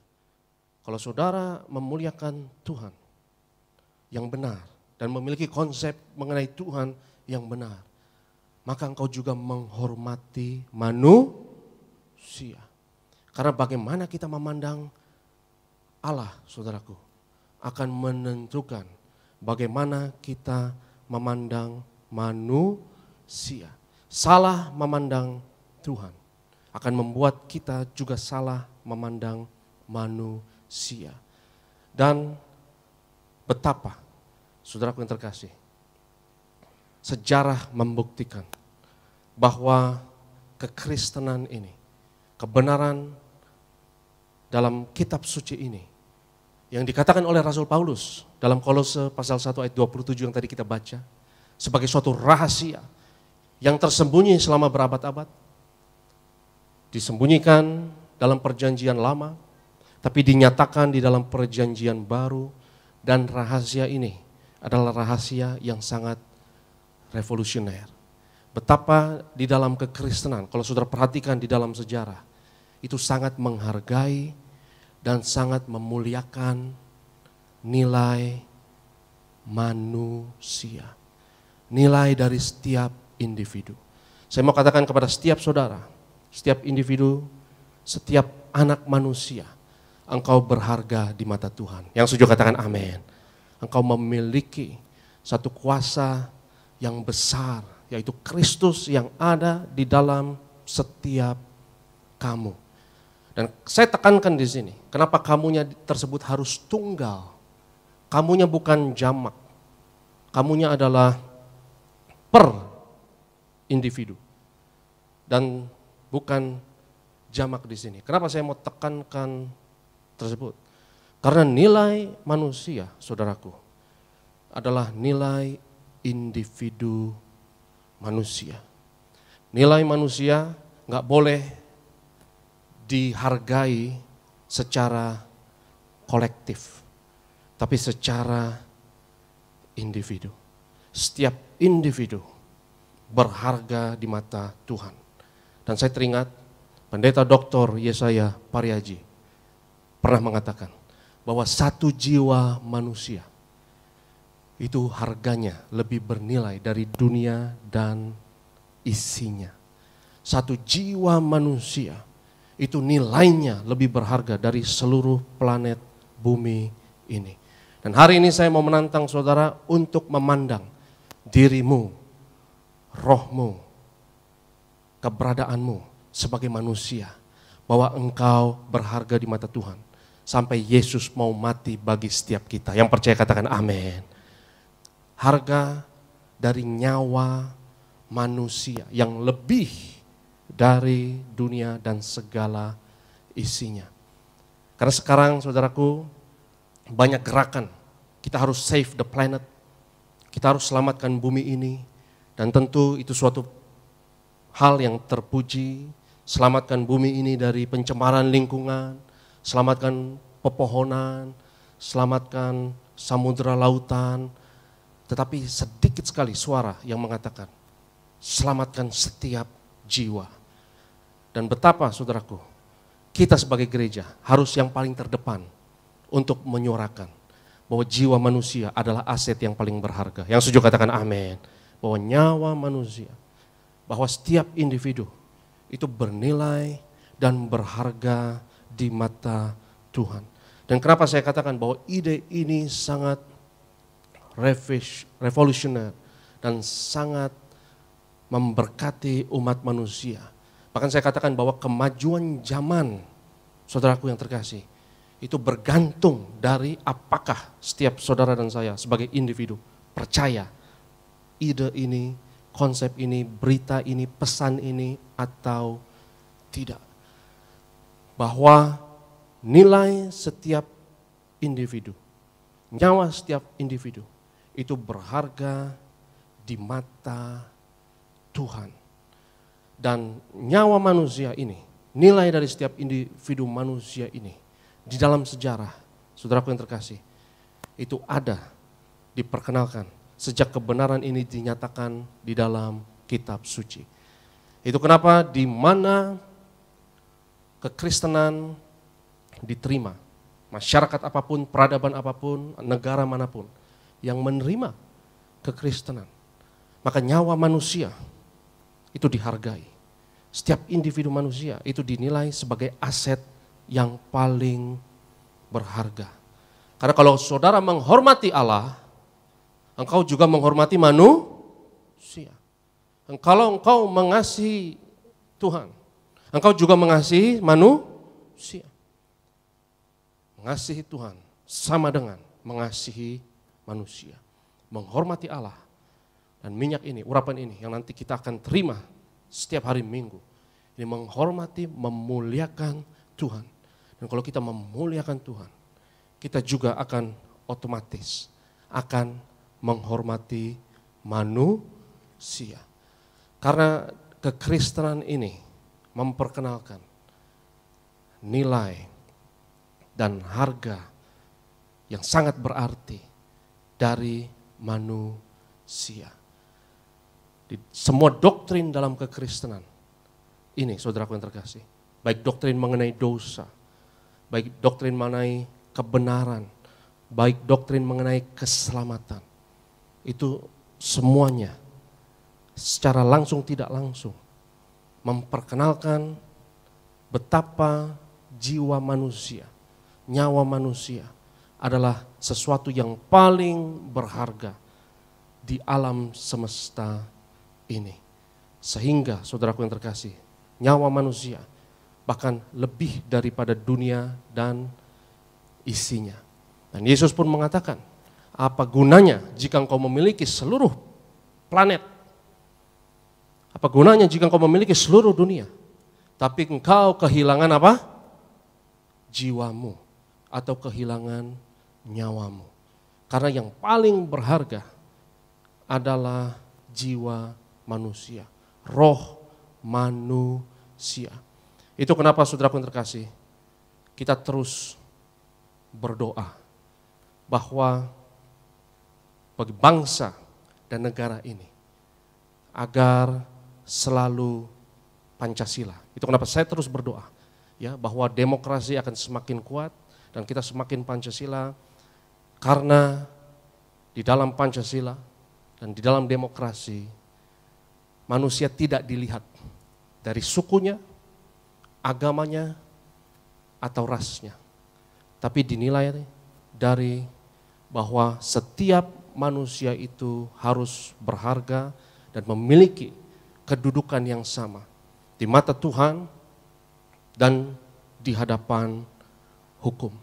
Kalau saudara memuliakan Tuhan yang benar dan memiliki konsep mengenai Tuhan yang benar, maka engkau juga menghormati manusia. Karena bagaimana kita memandang Allah, saudaraku, akan menentukan bagaimana kita memandang manusia. Salah memandang Tuhan akan membuat kita juga salah memandang manusia. Dan betapa, saudaraku yang terkasih, sejarah membuktikan bahwa kekristenan ini, kebenaran dalam kitab suci ini, yang dikatakan oleh Rasul Paulus dalam Kolose pasal 1 ayat 27 yang tadi kita baca, sebagai suatu rahasia yang tersembunyi selama berabad-abad, disembunyikan dalam perjanjian lama, tapi dinyatakan di dalam perjanjian baru, dan rahasia ini adalah rahasia yang sangat revolusioner. Betapa di dalam kekristenan, kalau saudara perhatikan di dalam sejarah, itu sangat menghargai dan sangat memuliakan nilai manusia. Nilai dari setiap individu. Saya mau katakan kepada setiap saudara, setiap individu, setiap anak manusia, engkau berharga di mata Tuhan. Yang setuju katakan amin. Engkau memiliki satu kuasa yang besar, yaitu Kristus yang ada di dalam setiap kamu. Dan saya tekankan di sini, kenapa kamunya tersebut harus tunggal. Kamunya bukan jamak, kamunya adalah per individu dan bukan jamak di sini. Kenapa saya mau tekankan tersebut? Karena nilai manusia, saudaraku, adalah nilai individu manusia. Nilai manusia nggak boleh dihargai secara kolektif, tapi secara individu. Setiap individu berharga di mata Tuhan. Dan saya teringat Pendeta Dr. Yesaya Pariaji pernah mengatakan bahwa satu jiwa manusia itu harganya lebih bernilai dari dunia dan isinya. Satu jiwa manusia itu nilainya lebih berharga dari seluruh planet bumi ini. Dan hari ini saya mau menantang saudara untuk memandang dirimu, rohmu, keberadaanmu sebagai manusia, bahwa engkau berharga di mata Tuhan sampai Yesus mau mati bagi setiap kita. Yang percaya katakan amin. Harga dari nyawa manusia yang lebih dari dunia dan segala isinya. Karena sekarang saudaraku, banyak gerakan, kita harus save the planet, kita harus selamatkan bumi ini, dan tentu itu suatu hal yang terpuji. Selamatkan bumi ini dari pencemaran lingkungan, selamatkan pepohonan, selamatkan samudera lautan. Tetapi sedikit sekali suara yang mengatakan, selamatkan setiap jiwa. Dan betapa saudaraku, kita sebagai gereja harus yang paling terdepan untuk menyuarakan bahwa jiwa manusia adalah aset yang paling berharga. Yang setuju katakan amin. Bahwa nyawa manusia, bahwa setiap individu itu bernilai dan berharga di mata Tuhan. Dan kenapa saya katakan bahwa ide ini sangat revolusioner dan sangat memberkati umat manusia. Bahkan saya katakan bahwa kemajuan zaman, saudaraku yang terkasih, itu bergantung dari apakah setiap saudara dan saya sebagai individu percaya ide ini, konsep ini, berita ini, pesan ini atau tidak. Bahwa nilai setiap individu, nyawa setiap individu itu berharga di mata Tuhan. Dan nyawa manusia ini, nilai dari setiap individu manusia ini, di dalam sejarah, saudaraku yang terkasih, itu ada, diperkenalkan sejak kebenaran ini dinyatakan di dalam kitab suci. Itu kenapa di mana kekristenan diterima, masyarakat apapun, peradaban apapun, negara manapun yang menerima kekristenan, maka nyawa manusia itu dihargai. Setiap individu manusia itu dinilai sebagai aset yang paling berharga. Karena kalau saudara menghormati Allah, engkau juga menghormati manusia. Kalau engkau mengasihi Tuhan, engkau juga mengasihi manusia. Mengasihi Tuhan sama dengan mengasihi manusia. Menghormati Allah dan minyak ini, urapan ini yang nanti kita akan terima setiap hari Minggu. Ini menghormati, memuliakan Tuhan. Dan kalau kita memuliakan Tuhan, kita juga akan otomatis akan menghormati manusia. Karena kekristenan ini memperkenalkan nilai dan harga yang sangat berarti dari manusia. Di semua doktrin dalam kekristenan, ini saudaraku yang terkasih, baik doktrin mengenai dosa, baik doktrin mengenai kebenaran, baik doktrin mengenai keselamatan, itu semuanya secara langsung tidak langsung memperkenalkan betapa jiwa manusia, nyawa manusia adalah sesuatu yang paling berharga di alam semesta ini. Sehingga saudaraku yang terkasih, nyawa manusia bahkan lebih daripada dunia dan isinya. Dan Yesus pun mengatakan, apa gunanya jika engkau memiliki seluruh planet? Apa gunanya jika engkau memiliki seluruh dunia, tapi engkau kehilangan apa? Jiwamu atau kehilangan nyawamu. Karena yang paling berharga adalah jiwa manusia, roh manusia. Itu kenapa saudaraku yang terkasih, kita terus berdoa bahwa bagi bangsa dan negara ini agar selalu Pancasila. Itu kenapa saya terus berdoa, ya, bahwa demokrasi akan semakin kuat dan kita semakin Pancasila, karena di dalam Pancasila dan di dalam demokrasi manusia tidak dilihat dari sukunya, agamanya, atau rasnya, tapi dinilai dari bahwa setiap manusia itu harus berharga dan memiliki kedudukan yang sama di mata Tuhan dan di hadapan hukum.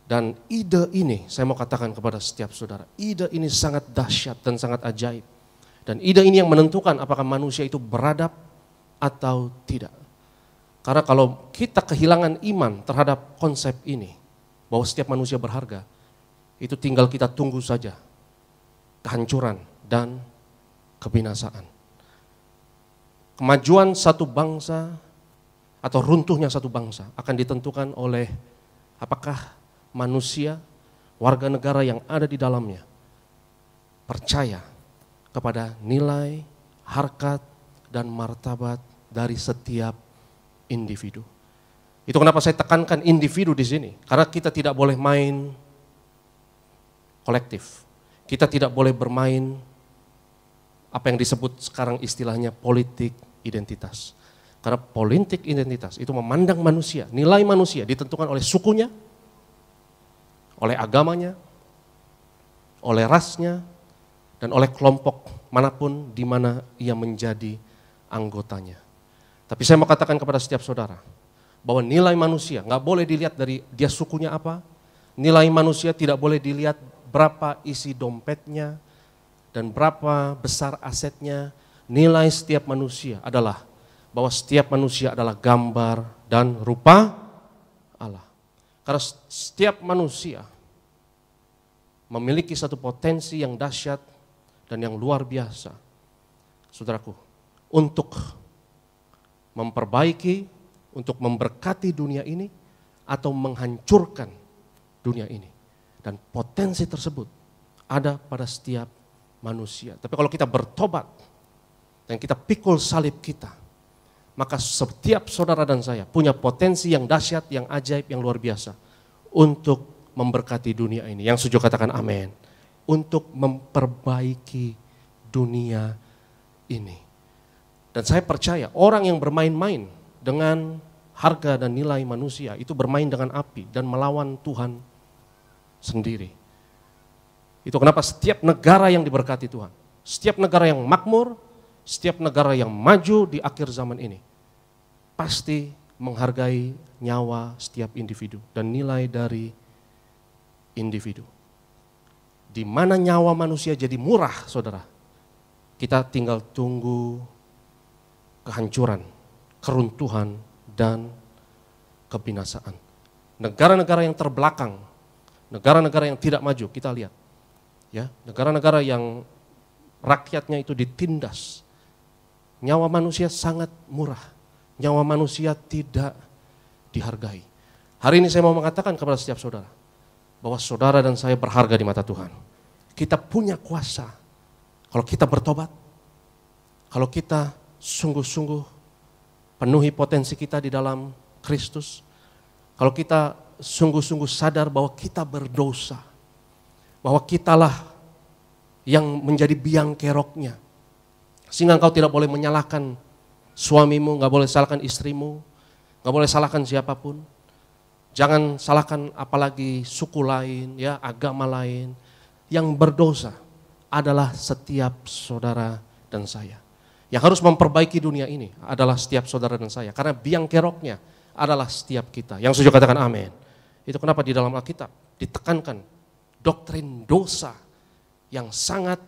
Dan ide ini, saya mau katakan kepada setiap saudara, ide ini sangat dahsyat dan sangat ajaib. Dan ide ini yang menentukan apakah manusia itu beradab atau tidak. Karena kalau kita kehilangan iman terhadap konsep ini, bahwa setiap manusia berharga, itu tinggal kita tunggu saja kehancuran dan kebinasaan. Kemajuan satu bangsa atau runtuhnya satu bangsa akan ditentukan oleh apakah manusia, warga negara yang ada di dalamnya percaya kepada nilai, harkat, dan martabat dari setiap individu. Itu kenapa saya tekankan individu di sini, karena kita tidak boleh main kolektif. Kita tidak boleh bermain apa yang disebut sekarang istilahnya politik identitas. Karena politik identitas itu memandang manusia, nilai manusia ditentukan oleh sukunya, oleh agamanya, oleh rasnya, dan oleh kelompok manapun di mana ia menjadi anggotanya. Tapi saya mau katakan kepada setiap saudara, bahwa nilai manusia nggak boleh dilihat dari dia sukunya apa, nilai manusia tidak boleh dilihat berapa isi dompetnya, dan berapa besar asetnya. Nilai setiap manusia adalah bahwa setiap manusia adalah gambar dan rupa Allah. Karena setiap manusia memiliki satu potensi yang dahsyat dan yang luar biasa, saudaraku, untuk memperbaiki, untuk memberkati dunia ini atau menghancurkan dunia ini. Dan potensi tersebut ada pada setiap manusia. Tapi kalau kita bertobat dan kita pikul salib kita, maka setiap saudara dan saya punya potensi yang dahsyat, yang ajaib, yang luar biasa untuk memberkati dunia ini. Yang setuju katakan amin. Untuk memperbaiki dunia ini. Dan saya percaya orang yang bermain-main dengan harga dan nilai manusia itu bermain dengan api dan melawan Tuhan sendiri. Itu kenapa setiap negara yang diberkati Tuhan, setiap negara yang makmur, setiap negara yang maju di akhir zaman ini pasti menghargai nyawa setiap individu dan nilai dari individu. Di mana nyawa manusia jadi murah, saudara, kita tinggal tunggu kehancuran, keruntuhan, dan kebinasaan. Negara-negara yang terbelakang, negara-negara yang tidak maju, kita lihat, ya, negara-negara yang rakyatnya itu ditindas, nyawa manusia sangat murah, nyawa manusia tidak dihargai. Hari ini saya mau mengatakan kepada setiap saudara, bahwa saudara dan saya berharga di mata Tuhan. Kita punya kuasa, kalau kita bertobat, kalau kita sungguh-sungguh penuhi potensi kita di dalam Kristus, kalau kita sungguh-sungguh sadar bahwa kita berdosa, bahwa kitalah yang menjadi biang keroknya, sehingga engkau tidak boleh menyalahkan suamimu, gak boleh salahkan istrimu, gak boleh salahkan siapapun. Jangan salahkan apalagi suku lain, ya, agama lain. Yang berdosa adalah setiap saudara dan saya. Yang harus memperbaiki dunia ini adalah setiap saudara dan saya. Karena biang keroknya adalah setiap kita. Yang setuju katakan amin. Itu kenapa di dalam Alkitab ditekankan doktrin dosa yang sangat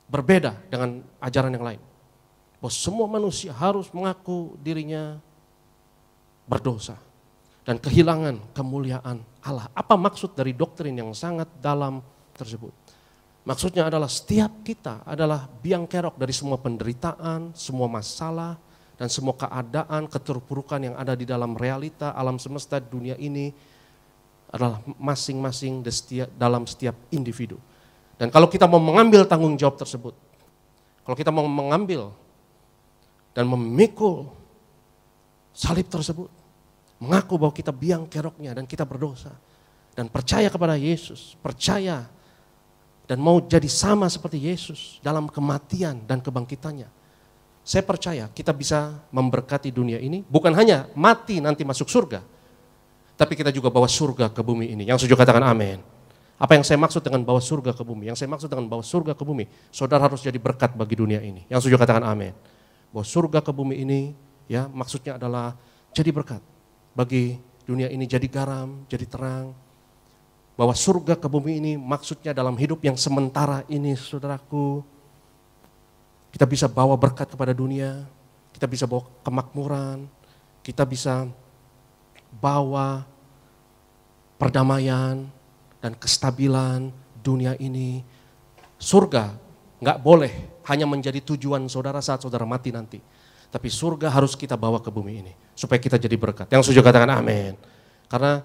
berbeda dengan ajaran yang lain. Bahwa semua manusia harus mengaku dirinya berdosa dan kehilangan kemuliaan Allah. Apa maksud dari doktrin yang sangat dalam tersebut? Maksudnya adalah setiap kita adalah biang kerok dari semua penderitaan, semua masalah, dan semua keadaan, keterpurukan yang ada di dalam realita alam semesta dunia ini adalah masing-masing dalam setiap individu. Dan kalau kita mau mengambil tanggung jawab tersebut, kalau kita mau mengambil dan memikul salib tersebut, mengaku bahwa kita biang keroknya dan kita berdosa, dan percaya kepada Yesus, percaya dan mau jadi sama seperti Yesus dalam kematian dan kebangkitannya. Saya percaya kita bisa memberkati dunia ini, bukan hanya mati nanti masuk surga, tapi kita juga bawa surga ke bumi ini. Yang setuju katakan amin. Apa yang saya maksud dengan bawa surga ke bumi? Yang saya maksud dengan bawa surga ke bumi, saudara harus jadi berkat bagi dunia ini. Yang setuju katakan amin. Bawa surga ke bumi ini, ya, maksudnya adalah jadi berkat bagi dunia ini, jadi garam, jadi terang. Bahwa surga ke bumi ini maksudnya dalam hidup yang sementara ini, saudaraku, kita bisa bawa berkat kepada dunia, kita bisa bawa kemakmuran, kita bisa bawa perdamaian dan kestabilan dunia ini. Surga nggak boleh hanya menjadi tujuan saudara saat saudara mati nanti. Tapi surga harus kita bawa ke bumi ini supaya kita jadi berkat. Yang setuju katakan amin. Karena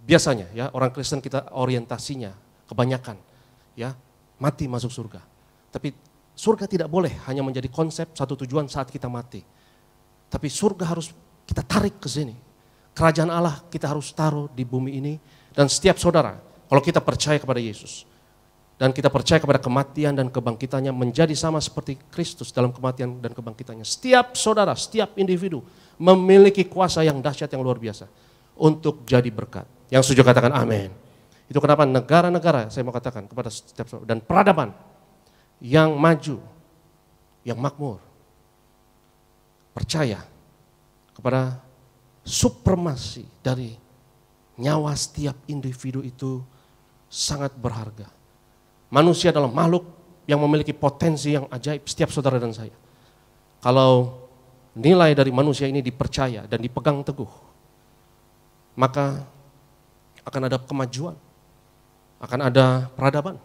biasanya ya orang Kristen kita orientasinya kebanyakan ya mati masuk surga. Tapi surga tidak boleh hanya menjadi konsep satu tujuan saat kita mati. Tapi surga harus kita tarik ke sini. Kerajaan Allah kita harus taruh di bumi ini. Dan setiap saudara, kalau kita percaya kepada Yesus, dan kita percaya kepada kematian dan kebangkitannya menjadi sama seperti Kristus dalam kematian dan kebangkitannya. Setiap saudara, setiap individu memiliki kuasa yang dahsyat yang luar biasa untuk jadi berkat. Yang setuju katakan amin. Itu kenapa negara-negara, saya mau katakan kepada setiap saudara, dan peradaban yang maju, yang makmur, percaya kepada supremasi dari nyawa setiap individu itu sangat berharga. Manusia adalah makhluk yang memiliki potensi yang ajaib, setiap saudara dan saya. Kalau nilai dari manusia ini dipercaya dan dipegang teguh, maka akan ada kemajuan, akan ada peradaban,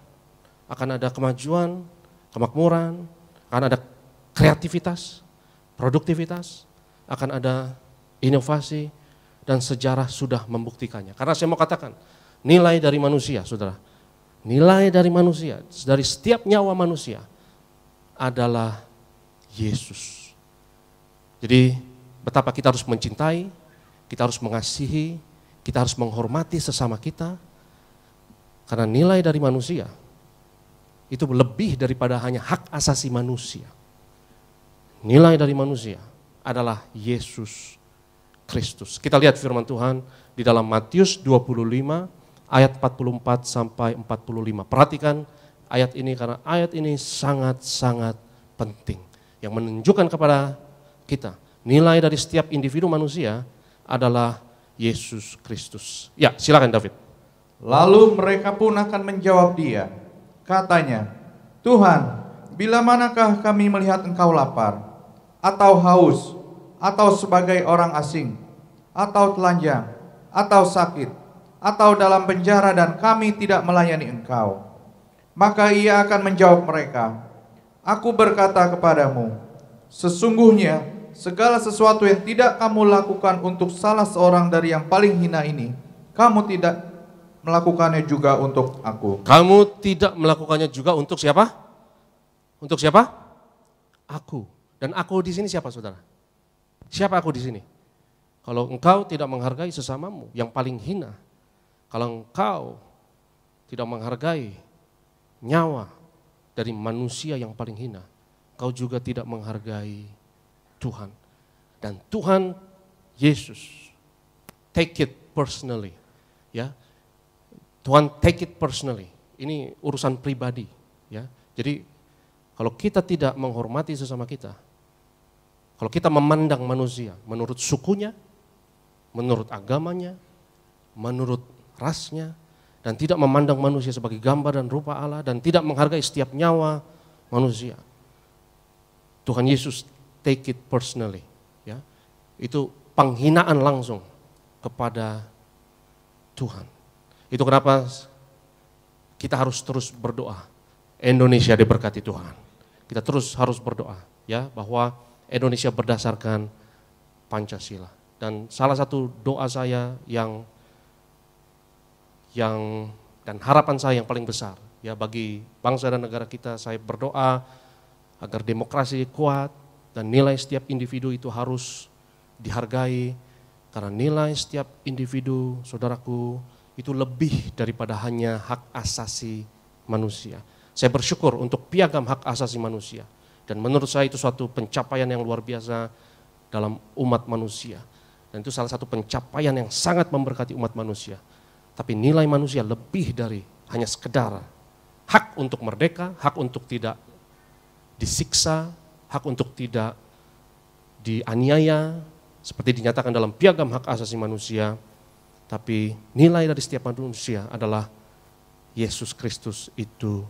akan ada kemajuan, kemakmuran, akan ada kreativitas, produktivitas, akan ada inovasi, dan sejarah sudah membuktikannya. Karena saya mau katakan, nilai dari manusia, saudara, nilai dari manusia, dari setiap nyawa manusia adalah Yesus. Jadi betapa kita harus mencintai, kita harus mengasihi, kita harus menghormati sesama kita. Karena nilai dari manusia itu lebih daripada hanya hak asasi manusia. Nilai dari manusia adalah Yesus Kristus. Kita lihat firman Tuhan di dalam Matius 25 ayat 44 sampai 45. Perhatikan ayat ini karena ayat ini sangat-sangat penting. Yang menunjukkan kepada kita nilai dari setiap individu manusia adalah Yesus Kristus. Ya, silakan David. Lalu mereka pun akan menjawab dia. Katanya, Tuhan, bila manakah kami melihat engkau lapar, atau haus, atau sebagai orang asing, atau telanjang, atau sakit, atau dalam penjara dan kami tidak melayani engkau? Maka ia akan menjawab mereka, Aku berkata kepadamu, sesungguhnya segala sesuatu yang tidak kamu lakukan untuk salah seorang dari yang paling hina ini, kamu tidak melakukannya juga untuk aku. Kamu tidak melakukannya juga untuk siapa? Untuk siapa? aku. Dan aku di sini siapa saudara? Siapa aku di sini? Kalau engkau tidak menghargai sesamamu yang paling hina, kalau engkau tidak menghargai nyawa dari manusia yang paling hina, kau juga tidak menghargai Tuhan. Dan Tuhan Yesus take it personally, ya. Tuhan take it personally. Ini urusan pribadi, ya. Jadi kalau kita tidak menghormati sesama kita, kalau kita memandang manusia menurut sukunya, menurut agamanya, menurut rasnya, dan tidak memandang manusia sebagai gambar dan rupa Allah, dan tidak menghargai setiap nyawa manusia, Tuhan Yesus take it personally, ya. Itu penghinaan langsung kepada Tuhan. Itu kenapa kita harus terus berdoa. Indonesia diberkati Tuhan. Kita terus harus berdoa, ya, bahwa Indonesia berdasarkan Pancasila. Dan salah satu doa saya dan harapan saya yang paling besar, ya, bagi bangsa dan negara kita, saya berdoa agar demokrasi kuat dan nilai setiap individu itu harus dihargai, karena nilai setiap individu, saudaraku, itu lebih daripada hanya hak asasi manusia. Saya bersyukur untuk piagam hak asasi manusia, dan menurut saya itu suatu pencapaian yang luar biasa dalam umat manusia, dan itu salah satu pencapaian yang sangat memberkati umat manusia. Tapi nilai manusia lebih dari hanya sekedar hak untuk merdeka, hak untuk tidak disiksa, hak untuk tidak dianiaya, seperti dinyatakan dalam piagam hak asasi manusia. Tapi nilai dari setiap manusia adalah Yesus Kristus itu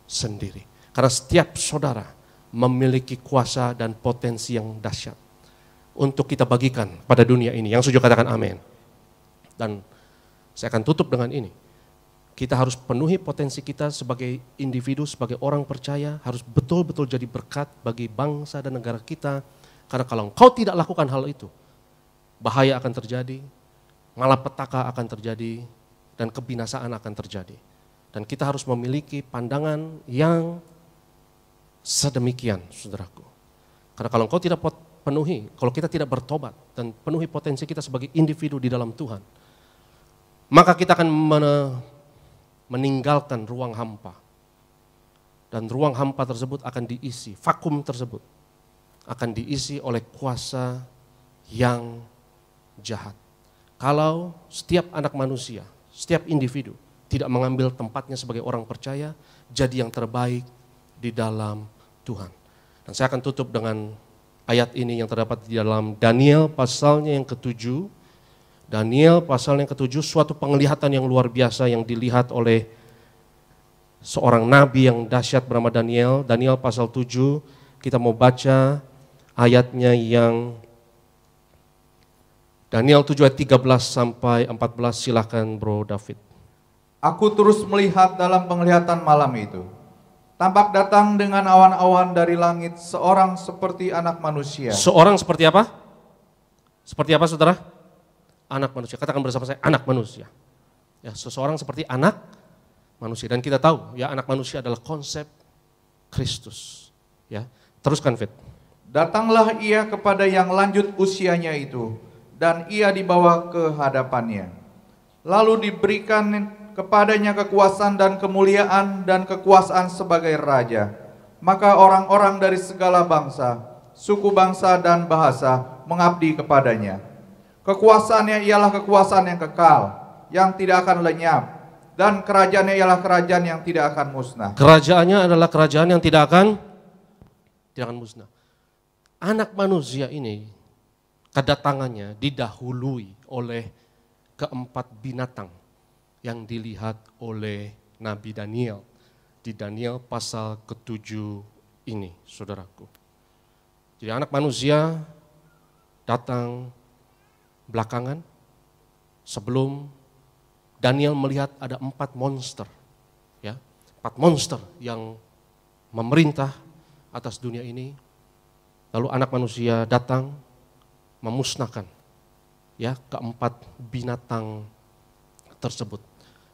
sendiri. Karena setiap saudara memiliki kuasa dan potensi yang dahsyat untuk kita bagikan pada dunia ini. Yang setuju katakan amin. Dan saya akan tutup dengan ini. Kita harus penuhi potensi kita sebagai individu, sebagai orang percaya, harus betul-betul jadi berkat bagi bangsa dan negara kita. Karena kalau engkau tidak lakukan hal itu, bahaya akan terjadi, malapetaka akan terjadi, dan kebinasaan akan terjadi. Dan kita harus memiliki pandangan yang sedemikian, saudaraku. Karena kalau engkau tidak penuhi, kalau kita tidak bertobat dan penuhi potensi kita sebagai individu di dalam Tuhan, maka kita akan meninggalkan ruang hampa. Dan ruang hampa tersebut akan diisi, vakum tersebut akan diisi oleh kuasa yang jahat. Kalau setiap anak manusia, setiap individu tidak mengambil tempatnya sebagai orang percaya, jadi yang terbaik di dalam Tuhan. Dan saya akan tutup dengan ayat ini yang terdapat di dalam Daniel pasalnya yang ke-7. Daniel pasal yang ke-7, suatu penglihatan yang luar biasa yang dilihat oleh seorang nabi yang dahsyat bernama Daniel. Daniel pasal 7, kita mau baca ayatnya yang Daniel 7 ayat 13 sampai 14, silakan Bro David. Aku terus melihat dalam penglihatan malam itu. Tampak datang dengan awan-awan dari langit seorang seperti anak manusia. Seorang seperti apa? Seperti apa saudara? Anak manusia. Katakan bersama saya, anak manusia. Ya, seseorang seperti anak manusia. Dan kita tahu ya, anak manusia adalah konsep Kristus. Ya, teruskan Fit. Datanglah ia kepada yang lanjut usianya itu, dan ia dibawa ke hadapannya. Lalu diberikan kepadanya kekuasaan dan kemuliaan dan kekuasaan sebagai raja. Maka orang-orang dari segala bangsa, suku bangsa dan bahasa mengabdi kepadanya. Kekuasaannya ialah kekuasaan yang kekal, yang tidak akan lenyap, dan kerajaannya ialah kerajaan yang tidak akan musnah. Kerajaannya adalah kerajaan yang tidak akan musnah. Anak manusia ini kedatangannya didahului oleh keempat binatang yang dilihat oleh Nabi Daniel di Daniel pasal ke-7 ini, saudaraku. Jadi anak manusia datang belakangan sebelum Daniel melihat ada 4 monster, ya, 4 monster yang memerintah atas dunia ini. Lalu anak manusia datang memusnahkan ya keempat binatang tersebut.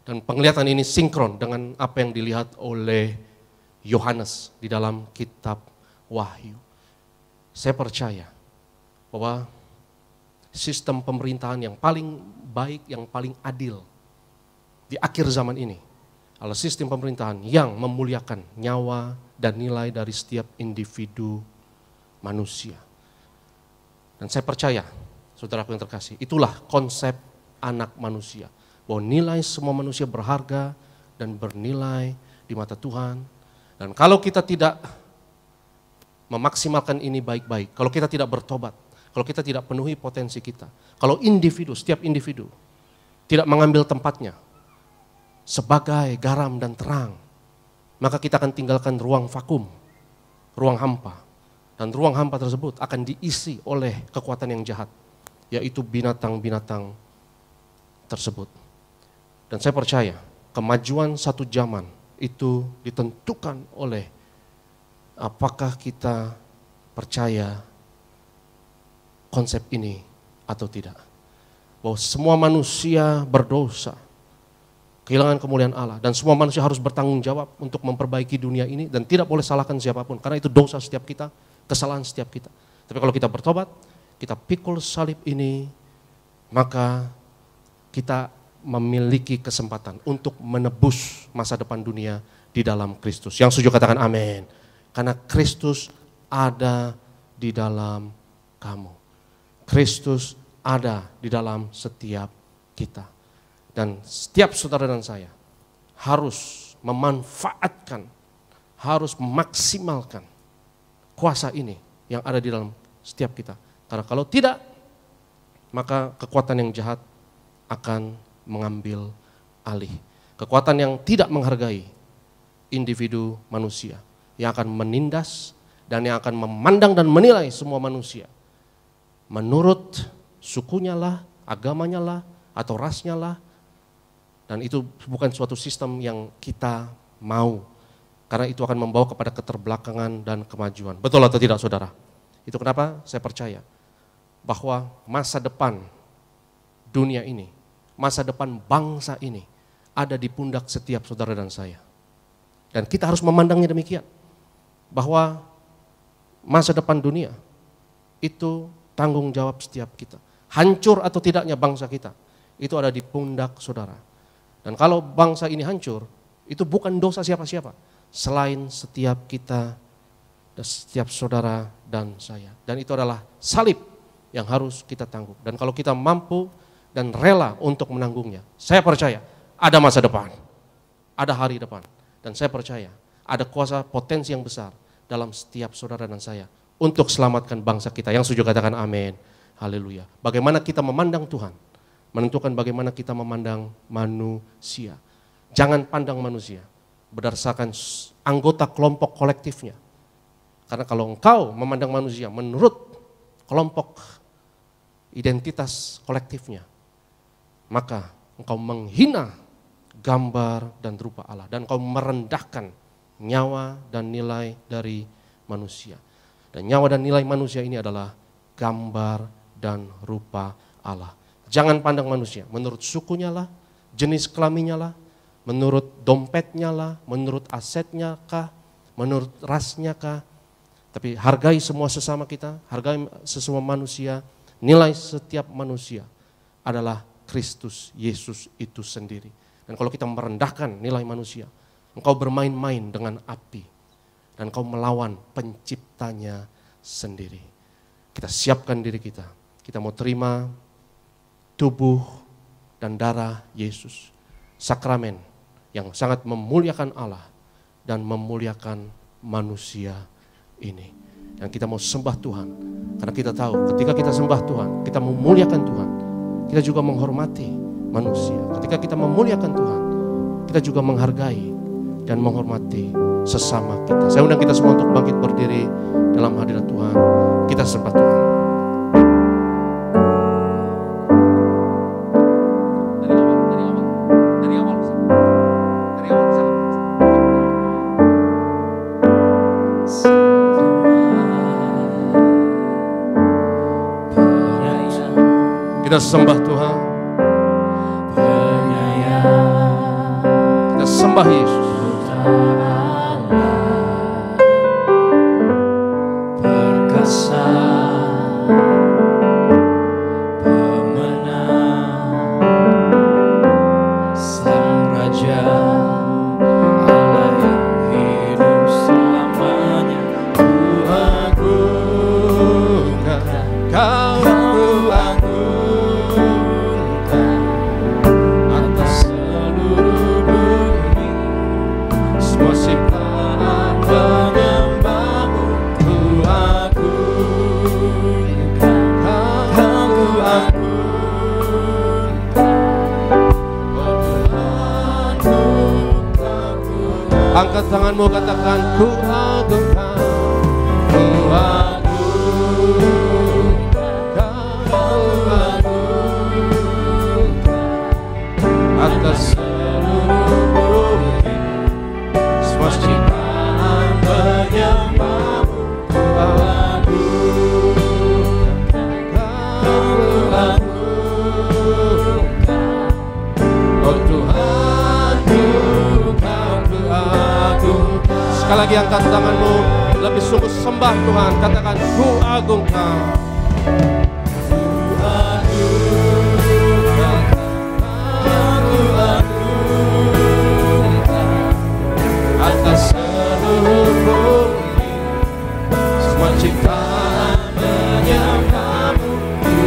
Dan penglihatan ini sinkron dengan apa yang dilihat oleh Yohanes di dalam kitab Wahyu. Saya percaya bahwa sistem pemerintahan yang paling baik, yang paling adil di akhir zaman ini adalah sistem pemerintahan yang memuliakan nyawa dan nilai dari setiap individu manusia. Dan saya percaya, saudaraku yang terkasih, itulah konsep anak manusia. Bahwa nilai semua manusia berharga dan bernilai di mata Tuhan. Dan kalau kita tidak memaksimalkan ini baik-baik, kalau kita tidak bertobat, kalau kita tidak penuhi potensi kita, kalau individu, setiap individu tidak mengambil tempatnya sebagai garam dan terang, maka kita akan tinggalkan ruang vakum, ruang hampa. Dan ruang hampa tersebut akan diisi oleh kekuatan yang jahat, yaitu binatang-binatang tersebut. Dan saya percaya kemajuan satu zaman itu ditentukan oleh apakah kita percaya konsep ini atau tidak. Bahwa semua manusia berdosa, kehilangan kemuliaan Allah, dan semua manusia harus bertanggung jawab untuk memperbaiki dunia ini dan tidak boleh salahkan siapapun karena itu dosa setiap kita, kesalahan setiap kita. Tapi kalau kita bertobat, kita pikul salib ini, maka kita memiliki kesempatan untuk menebus masa depan dunia di dalam Kristus. Yang setuju katakan amin. Karena Kristus ada di dalam kamu. Kristus ada di dalam setiap kita. Dan setiap saudara dan saya harus memanfaatkan, harus memaksimalkan kuasa ini yang ada di dalam setiap kita. Karena kalau tidak, maka kekuatan yang jahat akan mengambil alih. Kekuatan yang tidak menghargai individu manusia, yang akan menindas dan yang akan memandang dan menilai semua manusia menurut sukunya lah, agamanya lah, atau rasnya lah. Dan itu bukan suatu sistem yang kita mau, karena itu akan membawa kepada keterbelakangan dan kemajuan. Betul atau tidak, saudara? Itu kenapa saya percaya bahwa masa depan dunia ini, masa depan bangsa ini ada di pundak setiap saudara dan saya. Dan kita harus memandangnya demikian, bahwa masa depan dunia itu tanggung jawab setiap kita. Hancur atau tidaknya bangsa kita, itu ada di pundak saudara. Dan kalau bangsa ini hancur, itu bukan dosa siapa-siapa, selain setiap kita, setiap saudara dan saya. Dan itu adalah salib yang harus kita tanggung. Dan kalau kita mampu dan rela untuk menanggungnya, saya percaya ada masa depan, ada hari depan. Dan saya percaya ada kuasa potensi yang besar dalam setiap saudara dan saya untuk selamatkan bangsa kita. Yang setuju katakan amin. Haleluya. Bagaimana kita memandang Tuhan menentukan bagaimana kita memandang manusia. Jangan pandang manusia berdasarkan anggota kelompok kolektifnya. Karena kalau engkau memandang manusia menurut kelompok identitas kolektifnya, maka engkau menghina gambar dan rupa Allah, dan engkau merendahkan nyawa dan nilai dari manusia. Dan nyawa dan nilai manusia ini adalah gambar dan rupa Allah. Jangan pandang manusia menurut sukunya lah, jenis kelaminnya lah, menurut dompetnya lah, menurut asetnya kah, menurut rasnya kah. Tapi hargai semua sesama kita, hargai sesama manusia. Nilai setiap manusia adalah Kristus Yesus itu sendiri. Dan kalau kita merendahkan nilai manusia, engkau bermain-main dengan api dan engkau melawan penciptanya sendiri. Kita siapkan diri kita. Kita mau terima tubuh dan darah Yesus, sakramen yang sangat memuliakan Allah dan memuliakan manusia ini. Yang kita mau sembah Tuhan, karena kita tahu ketika kita sembah Tuhan, kita memuliakan Tuhan, kita juga menghormati manusia. Ketika kita memuliakan Tuhan, kita juga menghargai dan menghormati sesama kita. Saya undang kita semua untuk bangkit berdiri dalam hadirat Tuhan. Kita sembah Tuhan. Kita sembah Tuhan. Kita sembah Yesus. Perkasa Angkat tanganmu, katakan ku agungkan, ku agungkan atas seluruh bumi, semua ciptaan menyembahmu. Ku agungkan, oh Tuhanku, ku agungkan. Sekali lagi angkat tanganmu, lebih sungguh sembah Tuhan, katakan ku agungkan. Atas seluruh bumi, semua ciptaan menyembahmu. Ku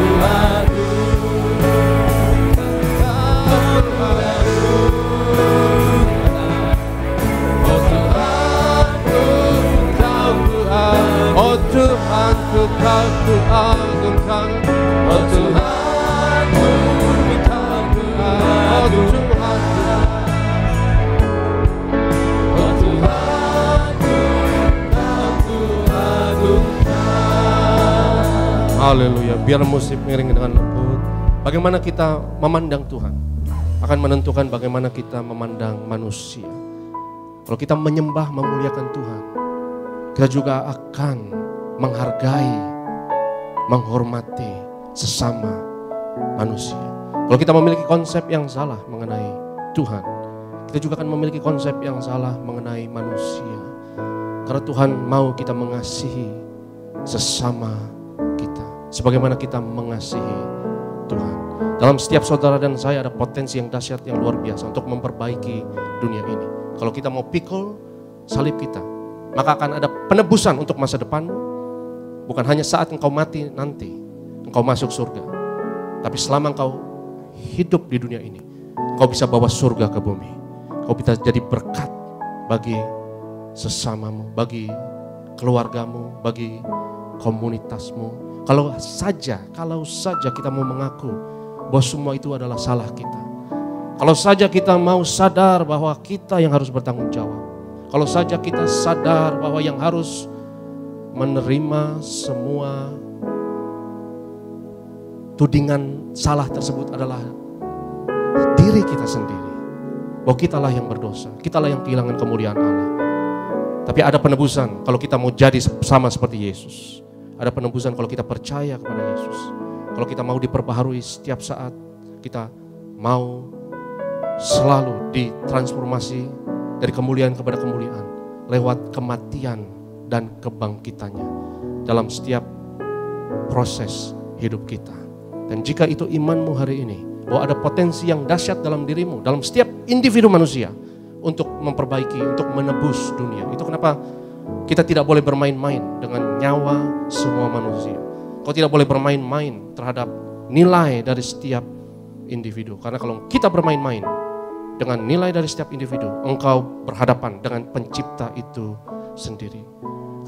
oh Tuhanku, kau ku agungkan. Oh Tuhanku, kau ku agungkan. Oh Tuhanku, kau ku agungkan. Haleluya. Biar musik mengiring dengan lembut. Bagaimana kita memandang Tuhan akan menentukan bagaimana kita memandang manusia. Kalau kita menyembah, memuliakan Tuhan, kita juga akan menghargai, menghormati sesama manusia. Kalau kita memiliki konsep yang salah mengenai Tuhan, kita juga akan memiliki konsep yang salah mengenai manusia. Karena Tuhan mau kita mengasihi sesama kita, sebagaimana kita mengasihi Tuhan. Dalam setiap saudara dan saya ada potensi yang dahsyat, yang luar biasa untuk memperbaiki dunia ini. Kalau kita mau pikul salib kita, maka akan ada penebusan untuk masa depanmu. Bukan hanya saat engkau mati nanti, engkau masuk surga. Tapi selama engkau hidup di dunia ini, engkau bisa bawa surga ke bumi. Engkau bisa jadi berkat bagi sesamamu, bagi keluargamu, bagi komunitasmu. Kalau saja kita mau mengaku bahwa semua itu adalah salah kita. Kalau saja kita mau sadar bahwa kita yang harus bertanggung jawab. Kalau saja kita sadar bahwa yang harus menerima semua tudingan salah tersebut adalah diri kita sendiri. Bahwa kitalah yang berdosa, kitalah yang kehilangan kemuliaan Allah. Tapi ada penebusan kalau kita mau jadi sama seperti Yesus. Ada penebusan kalau kita percaya kepada Yesus. Kalau kita mau diperbaharui setiap saat, kita mau selalu ditransformasi dari kemuliaan kepada kemuliaan lewat kematian dan kebangkitannya dalam setiap proses hidup kita. Dan jika itu imanmu hari ini, bahwa ada potensi yang dahsyat dalam dirimu, dalam setiap individu manusia untuk memperbaiki, untuk menebus dunia. Itu kenapa kita tidak boleh bermain-main dengan nyawa semua manusia. Kau tidak boleh bermain-main terhadap nilai dari setiap individu. Karena kalau kita bermain-main dengan nilai dari setiap individu, engkau berhadapan dengan pencipta itu sendiri.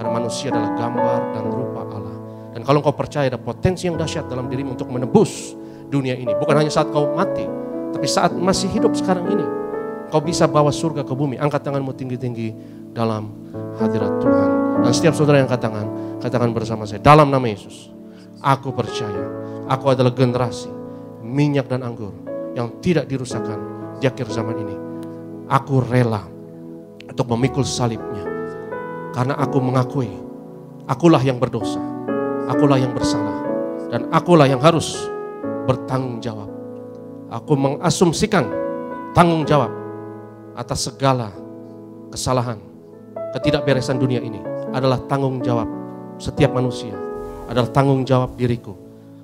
Karena manusia adalah gambar dan rupa Allah. Dan kalau engkau percaya ada potensi yang dahsyat dalam dirimu untuk menebus dunia ini, bukan hanya saat kau mati, tapi saat masih hidup sekarang ini, kau bisa bawa surga ke bumi. Angkat tanganmu tinggi-tinggi dalam hadirat Tuhan. Dan setiap saudara yang katakan bersama saya, dalam nama Yesus, aku percaya, aku adalah generasi minyak dan anggur yang tidak dirusakkan di akhir zaman ini. Aku rela untuk memikul salibnya, karena aku mengakui akulah yang berdosa, akulah yang bersalah, dan akulah yang harus bertanggung jawab. Aku mengasumsikan tanggung jawab atas segala kesalahan, ketidakberesan dunia ini adalah tanggung jawab setiap manusia, adalah tanggung jawab diriku.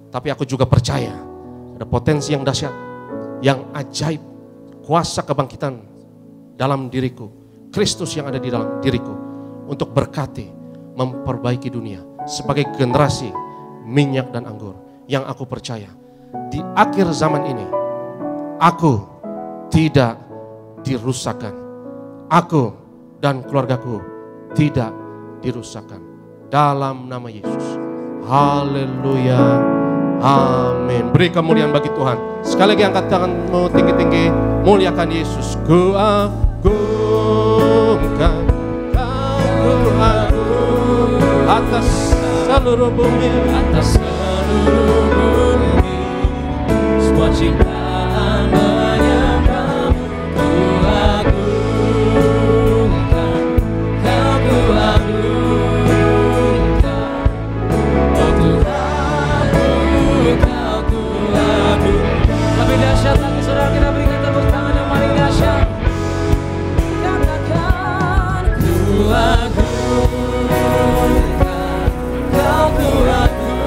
Tapi aku juga percaya ada potensi yang dahsyat, yang ajaib, kuasa kebangkitan dalam diriku, Kristus yang ada di dalam diriku, untuk berkati, memperbaiki dunia sebagai generasi minyak dan anggur. Yang aku percaya di akhir zaman ini, aku tidak dirusakkan, aku dan keluargaku tidak dirusakkan, dalam nama Yesus. Haleluya, amin. Beri kemuliaan bagi Tuhan. Sekali lagi angkat tanganmu tinggi-tinggi, muliakan Yesus. Ku agungkan seluruh bumi, atas seluruh bumi, semua ciptaan menyembahmu. Ku agungkan, Kau ku agungkan, oh Tuhanku, Kau ku agungkan. Lebih dahsyat lagi saudara, kita berikan tepuk tangan yang paling dahsyat. Katakan ku agungkan, Kau ku agungkan,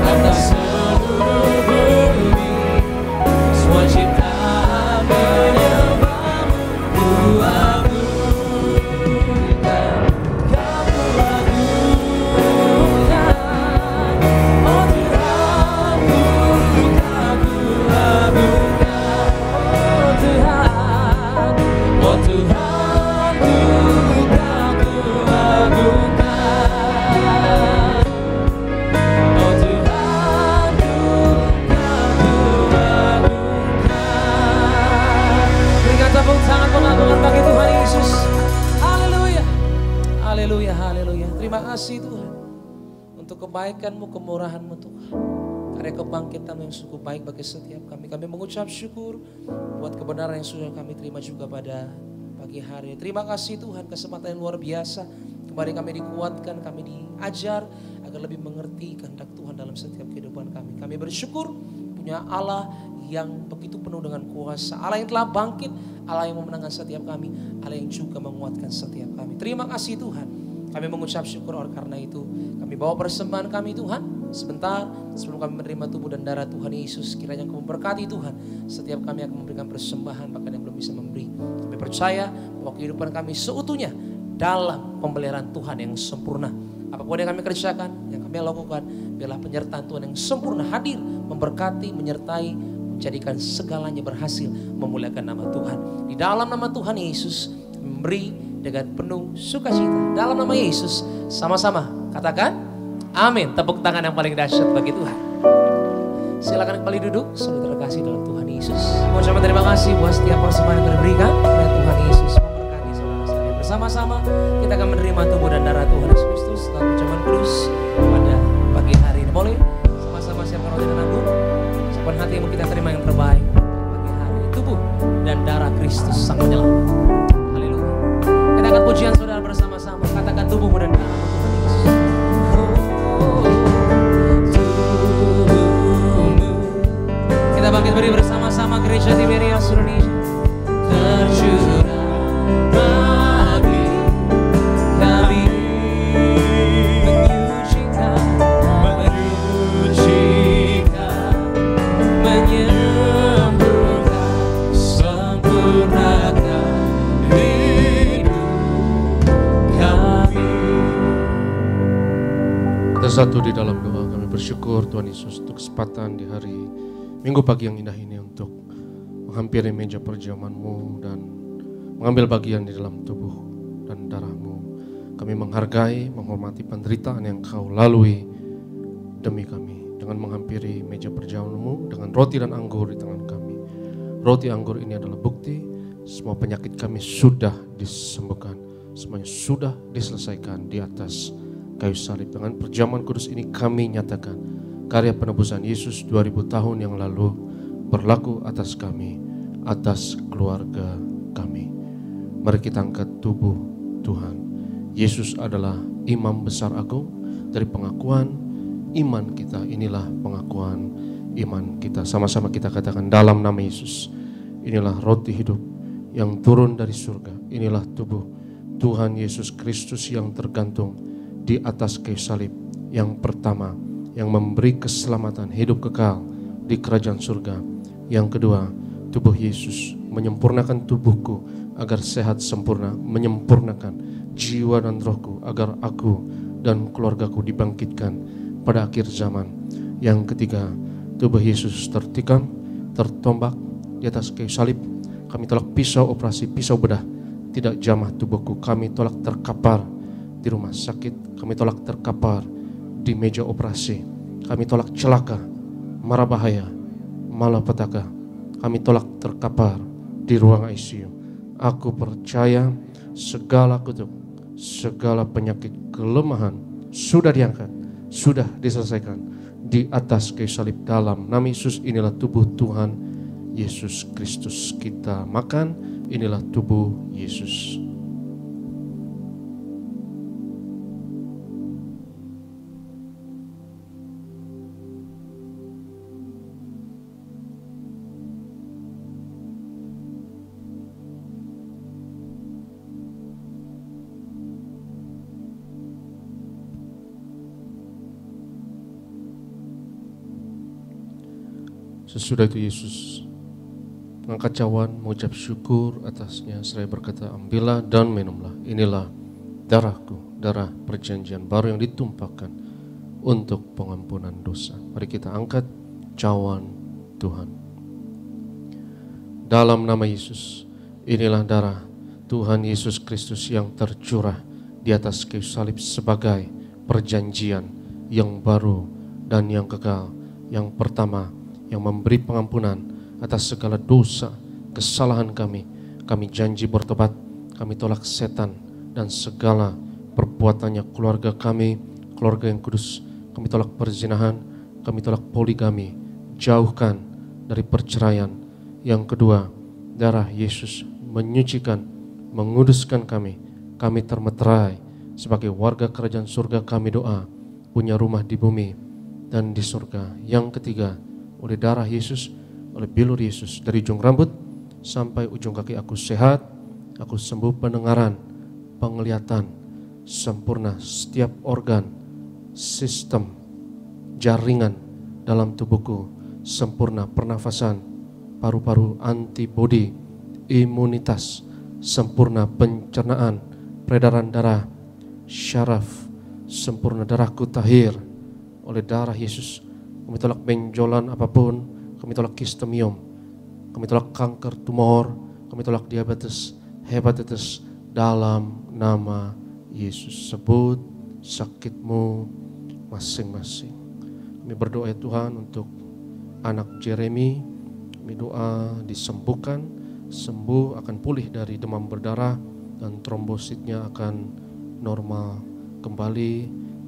atas seluruh bumi, semua ciptaan menyembahmu. Ku agungkan, Kau ku agungkan, oh Tuhanku, Kau ku agungkan, oh Tuhan, oh Tuhanku, Kau ku agungkan, oh Tuhanku, Kau ku agungkan. Berikan tepuk tangan pengagungan bagi Tuhan Yesus. Haleluya, haleluya, haleluya. Terima kasih Tuhan untuk kebaikan-Mu, kemurahan-Mu Tuhan. Karya kebangkitan-Mu yang sungguh baik bagi setiap kami. Kami mengucap syukur buat kebenaran yang sudah kami terima juga pada pagi hari. Terima kasih Tuhan, kesempatan yang luar biasa. Kembali kami dikuatkan, kami diajar agar lebih mengerti kehendak Tuhan dalam setiap kehidupan kami. Kami bersyukur punya Allah yang begitu penuh dengan kuasa. Allah yang telah bangkit, Allah yang memenangkan setiap kami, Allah yang juga menguatkan setiap kami. Terima kasih Tuhan. Kami mengucap syukur oleh karena itu. Kami bawa persembahan kami Tuhan. Sebentar sebelum kami menerima tubuh dan darah Tuhan Yesus, kiranya Engkau memberkati Tuhan. Setiap kami akan memberikan persembahan bahkan yang belum bisa memberi. Kami percaya bahwa kehidupan kami seutuhnya dalam pemeliharaan Tuhan yang sempurna. Apapun yang kami kerjakan, yang kami lakukan, biarlah penyertaan Tuhan yang sempurna hadir, memberkati, menyertai, menjadikan segalanya berhasil memuliakan nama Tuhan. Di dalam nama Tuhan Yesus, memberi dengan penuh sukacita. Dalam nama Yesus, sama-sama katakan amin. Tepuk tangan yang paling dahsyat bagi Tuhan. Silakan kembali duduk, saudara terkasih dalam Tuhan Yesus. Mengucapkan terima kasih buat setiap persembahan yang diberikan oleh Tuhan Yesus. Memberkati saudara sekalian. Bersama-sama kita akan menerima tubuh dan darah Tuhan Yesus Kristus dalam ucapan kudus pada pagi hari ini. Boleh sama-sama siapkan roti dan anggur. Siapkan hati yang kita terima yang terbaik pagi hari ini. Tubuh dan darah Kristus sang penyelamat. Haleluya. Kita akan pujian saudara bersama-sama. Katakan tubuhmu dan darahmu Tuhan Yesus. Kita bangkit beri bersama-sama gereja Tiberias Indonesia. Tercurah bagi kami, menyucikan, menyembuhkan, sempurnakan hidup kami. kita satu di dalam doa. Kami bersyukur Tuhan Yesus untuk kesempatan di hari Minggu pagi yang indah ini untuk menghampiri meja perjamuan-Mu dan mengambil bagian di dalam tubuh dan darah-Mu. Kami menghargai, menghormati penderitaan yang Kau lalui demi kami dengan menghampiri meja perjamuan-Mu dengan roti dan anggur di tangan kami. Roti anggur ini adalah bukti semua penyakit kami sudah disembuhkan, semuanya sudah diselesaikan di atas kayu salib. Dengan perjamuan kudus ini kami nyatakan karya penebusan Yesus 2000 tahun yang lalu berlaku atas kami, atas keluarga kami. Mari kita angkat tubuh Tuhan. Yesus adalah imam besar agung dari pengakuan iman kita. Inilah pengakuan iman kita. Sama-sama kita katakan dalam nama Yesus. Inilah roti hidup yang turun dari surga. Inilah tubuh Tuhan Yesus Kristus yang tergantung di atas kayu salib yang pertama, yang memberi keselamatan hidup kekal di kerajaan surga. Yang kedua, tubuh Yesus menyempurnakan tubuhku agar sehat sempurna, menyempurnakan jiwa dan rohku agar aku dan keluargaku dibangkitkan pada akhir zaman. Yang ketiga, tubuh Yesus tertikam, tertombak di atas kayu salib. Kami tolak pisau operasi, pisau bedah, tidak jamah tubuhku. Kami tolak terkapar di rumah sakit, kami tolak terkapar di meja operasi, kami tolak celaka, mara bahaya, malapetaka, kami tolak terkapar di ruang ICU. Aku percaya segala kutuk, segala penyakit kelemahan sudah diangkat, sudah diselesaikan di atas kayu salib. Dalam nama Yesus, inilah tubuh Tuhan Yesus Kristus. Kita makan, inilah tubuh Yesus. Sesudah itu Yesus mengangkat cawan, mengucap syukur atasnya, seraya berkata, ambillah dan minumlah, inilah darahku, darah perjanjian baru yang ditumpahkan untuk pengampunan dosa. Mari kita angkat cawan Tuhan. Dalam nama Yesus, inilah darah Tuhan Yesus Kristus yang tercurah di atas kayu salib sebagai perjanjian yang baru dan yang kekal. Yang pertama, yang memberi pengampunan atas segala dosa, kesalahan kami. Kami janji bertobat, kami tolak setan dan segala perbuatannya keluarga kami, keluarga yang kudus. Kami tolak perzinahan, kami tolak poligami, jauhkan dari perceraian. Yang kedua, darah Yesus menyucikan, menguduskan kami. Kami termeterai sebagai warga kerajaan surga. Kami doa, punya rumah di bumi dan di surga. Yang ketiga, oleh darah Yesus, oleh bilur Yesus, dari ujung rambut sampai ujung kaki aku sehat, aku sembuh pendengaran, penglihatan, sempurna setiap organ, sistem, jaringan dalam tubuhku, sempurna pernafasan, paru-paru, antibodi, imunitas, sempurna pencernaan, peredaran darah, syaraf, sempurna darahku tahir. Oleh darah Yesus, kami tolak benjolan apapun, kami tolak kistemium, kami tolak kanker tumor, kami tolak diabetes, hepatitis dalam nama Yesus. Sebut sakitmu masing-masing. Kami berdoa ya Tuhan untuk anak Jeremy, kami doa disembuhkan, sembuh, akan pulih dari demam berdarah dan trombositnya akan normal kembali.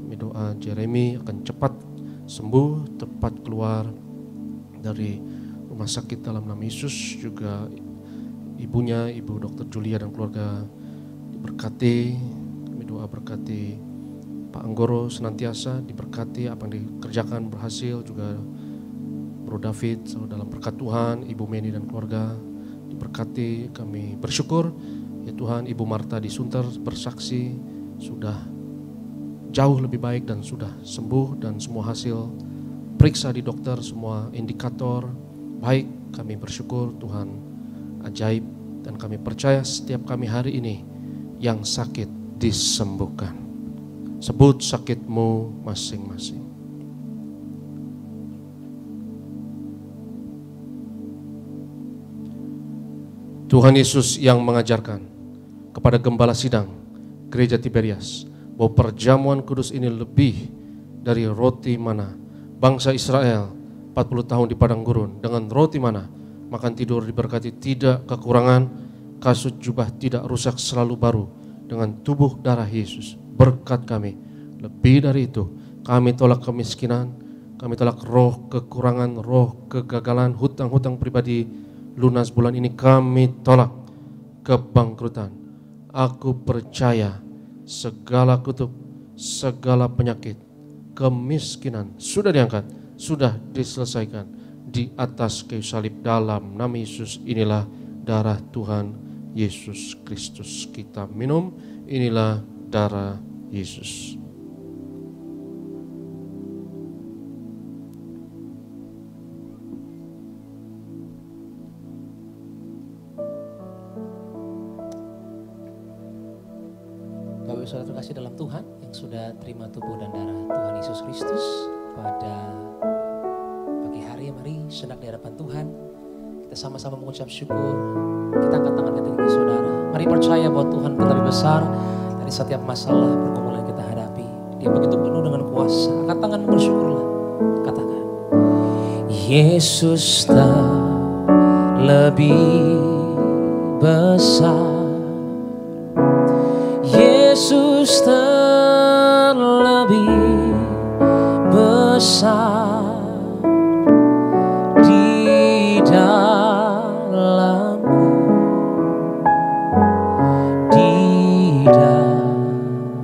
Kami doa Jeremy akan cepat sembuh, tepat keluar dari rumah sakit dalam nama Yesus. Juga ibunya, Ibu Dr. Julia dan keluarga diberkati. Kami doa berkati Pak Anggoro senantiasa diberkati, apa yang dikerjakan berhasil. Juga Bro David selalu dalam berkat Tuhan, Ibu Meni dan keluarga diberkati. Kami bersyukur ya Tuhan, Ibu Marta di Sunter bersaksi sudah jauh lebih baik dan sudah sembuh, dan semua hasil periksa di dokter, semua indikator baik. Kami bersyukur Tuhan ajaib, dan kami percaya setiap kami hari ini yang sakit disembuhkan. Sebut sakitmu masing-masing. Tuhan Yesus yang mengajarkan kepada gembala sidang gereja Tiberias bahwa perjamuan kudus ini lebih dari roti mana bangsa Israel 40 tahun di padang gurun dengan roti mana makan tidur diberkati, tidak kekurangan, kasut jubah tidak rusak, selalu baru dengan tubuh darah Yesus. Berkat kami lebih dari itu. Kami tolak kemiskinan, kami tolak roh kekurangan, roh kegagalan, hutang-hutang pribadi lunas bulan ini. Kami tolak kebangkrutan. Aku percaya segala kutuk, segala penyakit, kemiskinan sudah diangkat, sudah diselesaikan di atas kayu salib. Dalam nama Yesus, inilah darah Tuhan Yesus Kristus. Kita minum, inilah darah Yesus. Bapak Saudara terkasih dalam Tuhan yang sudah terima tubuh dan darah Tuhan Yesus Kristus pada pagi hari, mari sendak di hadapan Tuhan kita sama-sama mengucap syukur. Kita angkat tangan kita tinggi saudara. Mari percaya bahwa Tuhan lebih besar dari setiap masalah pergumulan yang kita hadapi. Dia begitu penuh dengan kuasa. Angkat tangan, bersyukurlah. Katakan, Yesus tak lebih besar. Yesus Yesus terlebih besar di dalamku, di dalamku.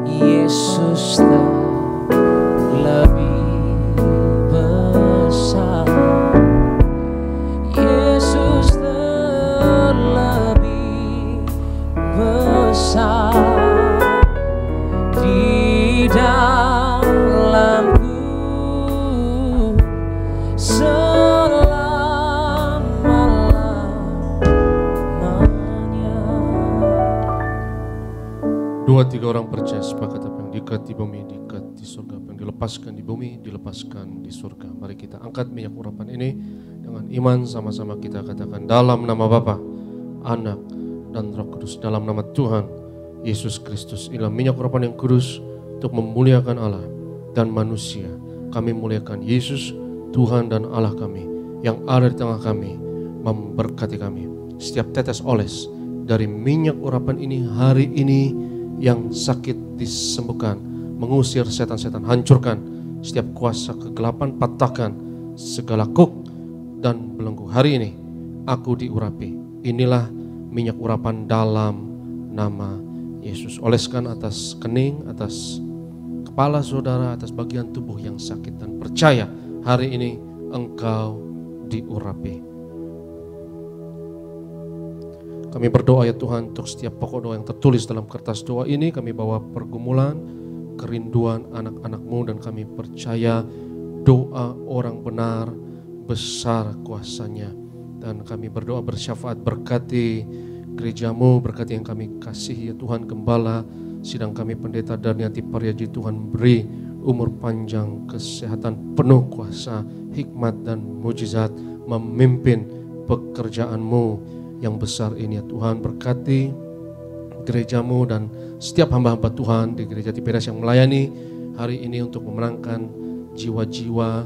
Yesus terlebih besar, Yesus terlebih besar di dalamku selama-lamanya. 2-3 orang percaya sepakat apa yang diikat di bumi diikat di surga, apa yang dilepaskan di bumi dilepaskan di surga. Mari kita angkat minyak urapan ini dengan iman, sama-sama kita katakan dalam nama Bapa, Anak dan Roh Kudus, dalam nama Tuhan Yesus Kristus. Inilah minyak urapan yang kudus untuk memuliakan Allah dan manusia. Kami muliakan Yesus, Tuhan dan Allah kami yang ada di tengah kami, memberkati kami. Setiap tetes oles dari minyak urapan ini hari ini, yang sakit disembuhkan, mengusir setan-setan, hancurkan setiap kuasa kegelapan, patahkan segala kuk dan belenggu. Hari ini aku diurapi. Inilah minyak urapan dalam nama Yesus. Oleskan atas kening, atas kepala saudara, atas bagian tubuh yang sakit, dan percaya hari ini engkau diurapi. Kami berdoa ya Tuhan untuk setiap pokok doa yang tertulis dalam kertas doa ini. Kami bawa pergumulan, kerinduan anak-anak-Mu, dan kami percaya doa orang benar besar kuasanya. Dan kami berdoa bersyafaat, berkati gereja-Mu, berkati yang kami kasih ya Tuhan, gembala, sidang kami pendeta Darniati Pariaji. Tuhan beri umur panjang, kesehatan, penuh kuasa, hikmat dan mujizat memimpin pekerjaan-Mu yang besar ini ya Tuhan. Berkati gereja-Mu dan setiap hamba-hamba Tuhan di gereja Tiberias yang melayani hari ini untuk memenangkan jiwa-jiwa.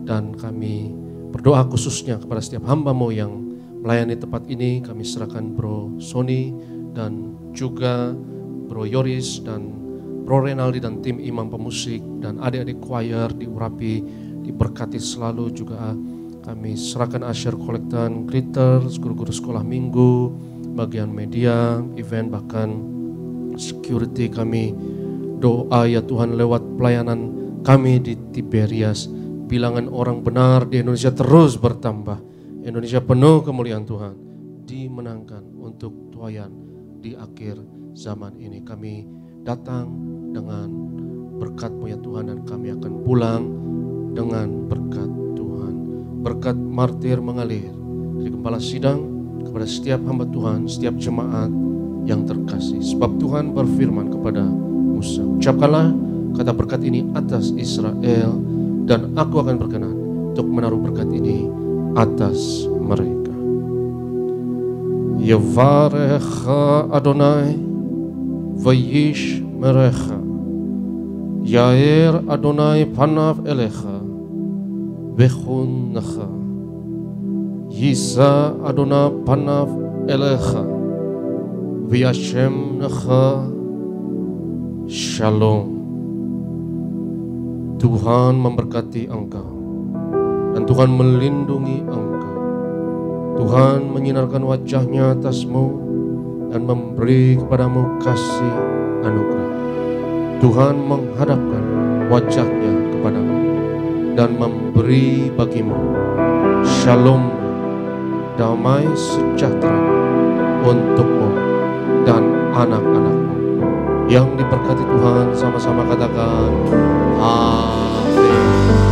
Dan kami berdoa khususnya kepada setiap hamba-Mu yang melayani tempat ini. Kami serahkan Bro Sony dan juga Bro Yoris dan Bro Renaldi dan tim imam pemusik dan adik-adik choir diurapi, diberkati selalu. Juga kami serahkan asyar kolektan, greeters, guru-guru sekolah minggu, bagian media, event, bahkan security. Kami doa ya Tuhan lewat pelayanan kami di Tiberias, bilangan orang benar di Indonesia terus bertambah. Indonesia penuh kemuliaan Tuhan, dimenangkan untuk tuayan di akhir zaman ini. Kami datang dengan berkat-Mu ya Tuhan, dan kami akan pulang dengan berkat Tuhan. Berkat martir mengalir dari gembala sidang kepada setiap hamba Tuhan, setiap jemaat yang terkasih. Sebab Tuhan berfirman kepada Musa, ucapkanlah kata berkat ini atas Israel, dan aku akan berkenan untuk menaruh berkat ini atas mereka. Yavarecha Adonai vayish merecha, Yair Adonai panav elecha vechunnecha, Yisa Adonai panav elecha v'yashem necha shalom. Tuhan memberkati engkau dan Tuhan melindungi engkau. Tuhan menyinarkan wajah-Nya atasmu dan memberi kepadamu kasih anugerah. Tuhan menghadapkan wajah-Nya kepadamu dan memberi bagimu shalom, damai sejahtera untukmu dan anak-anakmu. Yang diberkati Tuhan, sama-sama katakan amin.